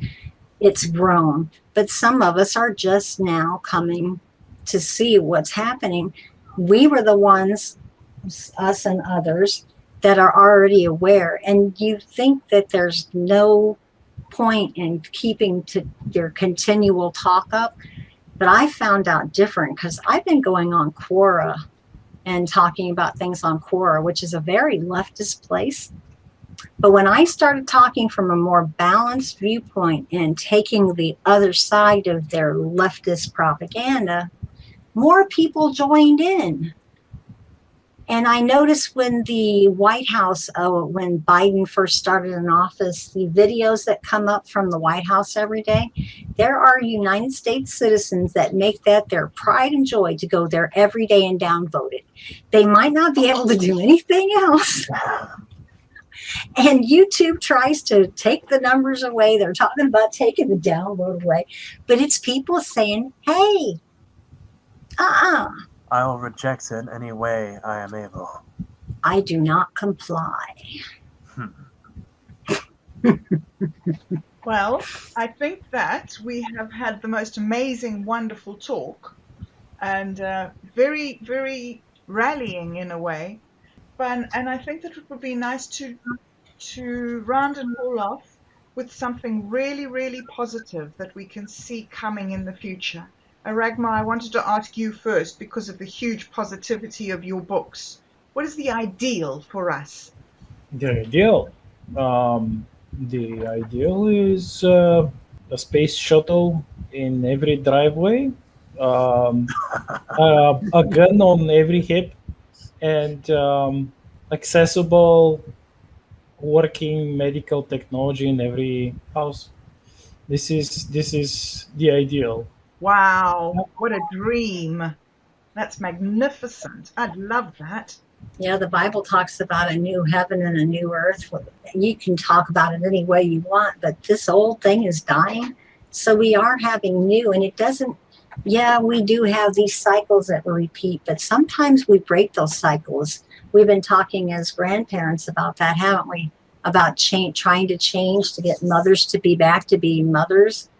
it's grown. But some of us are just now coming to see what's happening. We were the ones, us and others, that are already aware. And you think that there's no point in keeping to your continual talk up. But I found out different because I've been going on Quora and talking about things on Quora, which is a very leftist place. But when I started talking from a more balanced viewpoint and taking the other side of their leftist propaganda, more people joined in. And I noticed when the White House, when Biden first started in office, the videos that come up from the White House every day, there are United States citizens that make that their pride and joy to go there every day and downvote it. They might not be able to do anything else. And YouTube tries to take the numbers away. They're talking about taking the download away. But it's people saying, hey, I'll reject it any way I am able. I do not comply. Well, I think that we have had the most amazing, wonderful talk, and very, very rallying in a way. And I think that it would be nice to round it all off with something really, really positive that we can see coming in the future. Aragmar, I wanted to ask you first because of the huge positivity of your books. What is the ideal for us? The ideal is a space shuttle in every driveway, a gun on every hip, and accessible working medical technology in every house. This is the ideal. Wow, what a dream. That's magnificent. I'd love that. Yeah, the Bible talks about a new heaven and a new earth. You can talk about it any way you want, but this old thing is dying. So we are having new, and it doesn't, yeah, we do have these cycles that repeat, but sometimes we break those cycles. We've been talking as grandparents about that, haven't we? About trying to change to get mothers to be back to being mothers.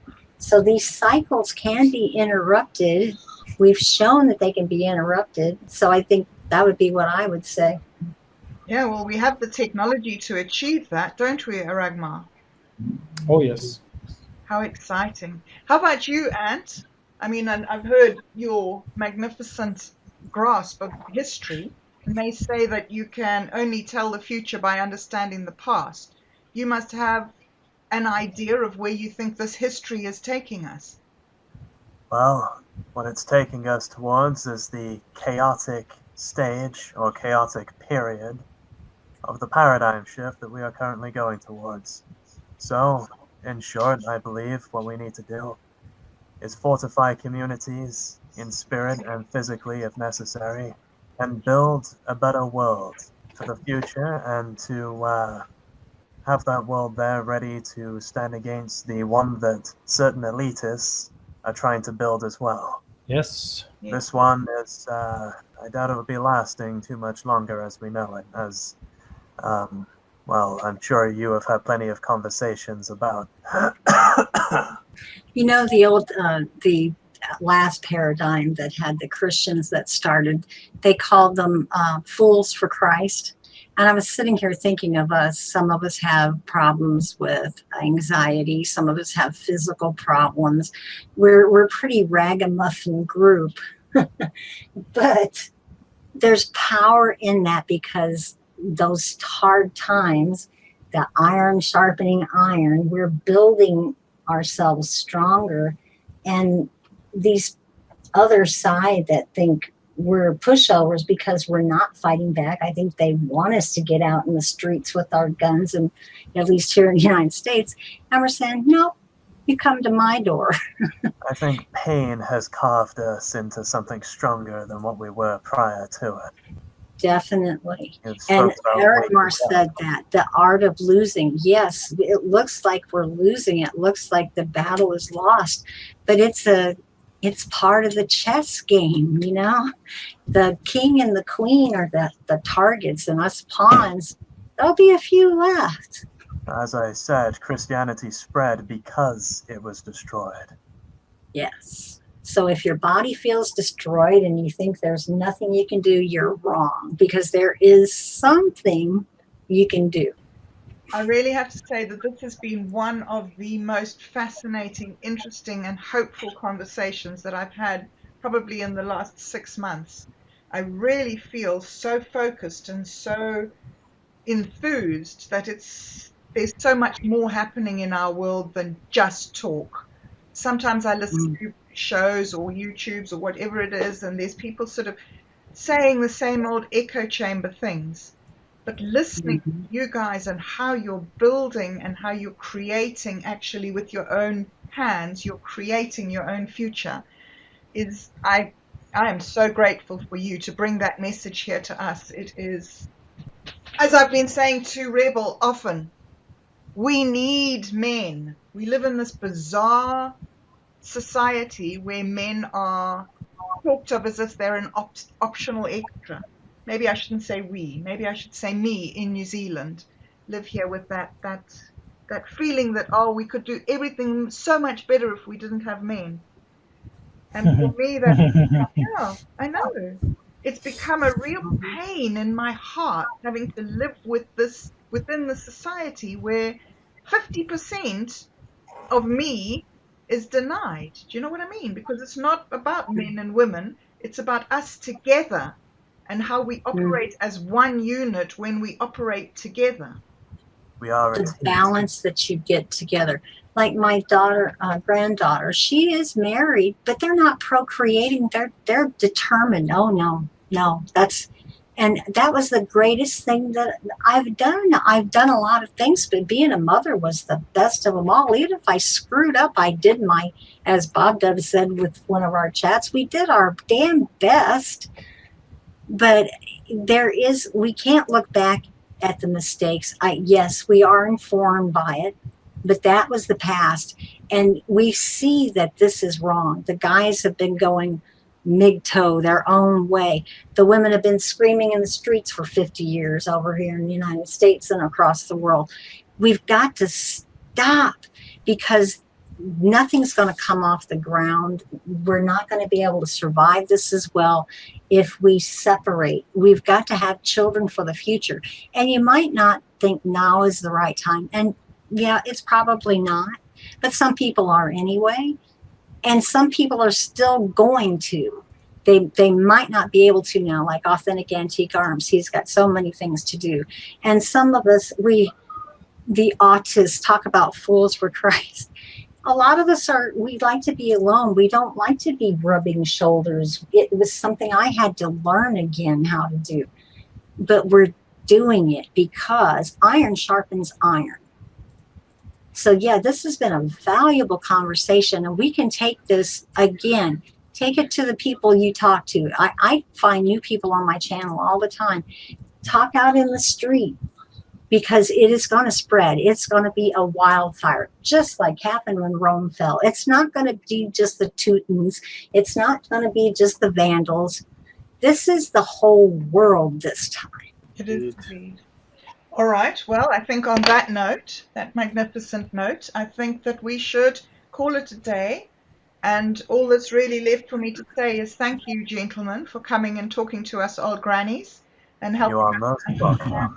So these cycles can be interrupted. We've shown that they can be interrupted. So I think that would be what I would say. Yeah, well, we have the technology to achieve that, don't we, Aragmar? Oh, yes. How exciting. How about you, Ant? I mean, I've heard your magnificent grasp of history, and they say that you can only tell the future by understanding the past. You must have an idea of where you think this history is taking us. Well, what it's taking us towards is the chaotic stage or chaotic period of the paradigm shift that we are currently going towards. So, in short, I believe what we need to do is fortify communities in spirit and physically if necessary, and build a better world for the future, and to have that world there ready to stand against the one that certain elitists are trying to build as well. Yes. This one is, I doubt it will be lasting too much longer as we know it, as, well, I'm sure you have had plenty of conversations about. You know, the last paradigm that had the Christians that started, they called them fools for Christ. And I was sitting here thinking of us. Some of us have problems with anxiety. Some of us have physical problems. We're a pretty ragamuffin group. But there's power in that, because those hard times, the iron sharpening iron, we're building ourselves stronger. And these other side that think we're pushovers because we're not fighting back, I think they want us to get out in the streets with our guns, and at least here in the United States, and we're saying, no, you come to my door. I think pain has carved us into something stronger than what we were prior to it. Definitely. You've And spoke about Aragmar waking up. said that the art of losing. Yes, it looks like we're losing. It looks like the battle is lost, but it's part of the chess game, you know. The king and the queen are the targets, and us pawns. There'll be a few left. As I said, Christianity spread because it was destroyed. Yes. So if your body feels destroyed and you think there's nothing you can do, you're wrong, because there is something you can do. I really have to say that this has been one of the most fascinating, interesting, and hopeful conversations that I've had probably in the last 6 months. I really feel so focused and so enthused that there's so much more happening in our world than just talk. Sometimes I listen to shows or YouTubes or whatever it is, and there's people sort of saying the same old echo chamber things. But listening to you guys and how you're building and how you're creating actually with your own hands, you're creating your own future, is I am so grateful for you to bring that message here to us. It is, as I've been saying to Rebel often, we need men. We live in this bizarre society where men are talked of as if they're an optional extra. Maybe I shouldn't say we. Maybe I should say me in New Zealand. Live here with that feeling that, oh, we could do everything so much better if we didn't have men. And for me, yeah, I know. It's become a real pain in my heart having to live with this within the society where 50% of me is denied. Do you know what I mean? Because it's not about men and women. It's about us together and how we operate as one unit when we operate together. We are a The team. balance that you get together. Like my daughter, granddaughter, she is married, but they're not procreating. They're determined. Oh no, and that was the greatest thing that I've done. I've done a lot of things, but being a mother was the best of them all. Even if I screwed up, I did my, as bobdub said with one of our chats, we did our damn best. But we can't look back at the mistakes. Yes, we are informed by it, but that was the past. And we see that this is wrong. The guys have been going MGTOW their own way. The women have been screaming in the streets for 50 years over here in the United States and across the world. We've got to stop, because nothing's going to come off the ground. We're not going to be able to survive this as well if we separate. We've got to have children for the future. And you might not think now is the right time. And yeah, it's probably not. But some people are anyway. And some people are still going to. They might not be able to now, like Authentic Antique Arms. He's got so many things to do. And some of us, the autists, talk about fools for Christ. A lot of us we like to be alone. We don't like to be rubbing shoulders. It was something I had to learn again how to do. But we're doing it because iron sharpens iron. So yeah, this has been a valuable conversation, and we can take this again, take it to the people you talk to. I find new people on my channel all the time. Talk out in the street, because it is going to spread. It's going to be a wildfire, just like happened when Rome fell. It's not going to be just the Teutons. It's not going to be just the Vandals. This is the whole world this time. It is indeed. All right. Well, I think on that note, that magnificent note, I think that we should call it a day. And all that's really left for me to say is thank you, gentlemen, for coming and talking to us old grannies and helping You are most welcome.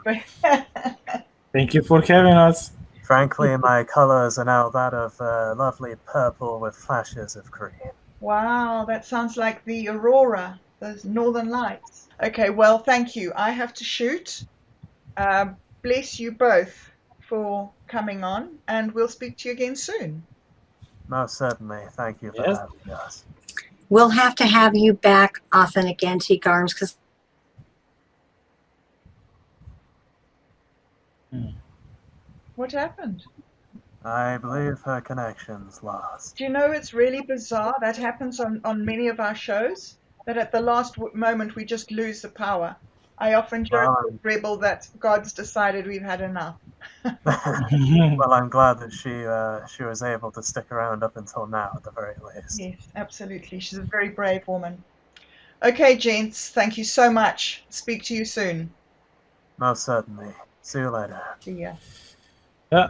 Thank you for having us. Frankly, my colors are now that of lovely purple with flashes of green. Wow, that sounds like the aurora, those northern lights. Okay, well, thank you. I have to shoot. Bless you both for coming on, and we'll speak to you again soon. Most certainly. Thank you for Yes. having us. We'll have to have you back, Authentic Antique Arms, because What happened? I believe her connection's lost. Do you know, it's really bizarre. That happens on many of our shows, that at the last moment we just lose the power. I often joke Well, with Rebel that God's decided we've had enough. well, I'm glad that she was able to stick around up until now, at the very least. Yes, absolutely. She's a very brave woman. Okay, gents, thank you so much. Speak to you soon. Most certainly. See you later. See ya. Yeah.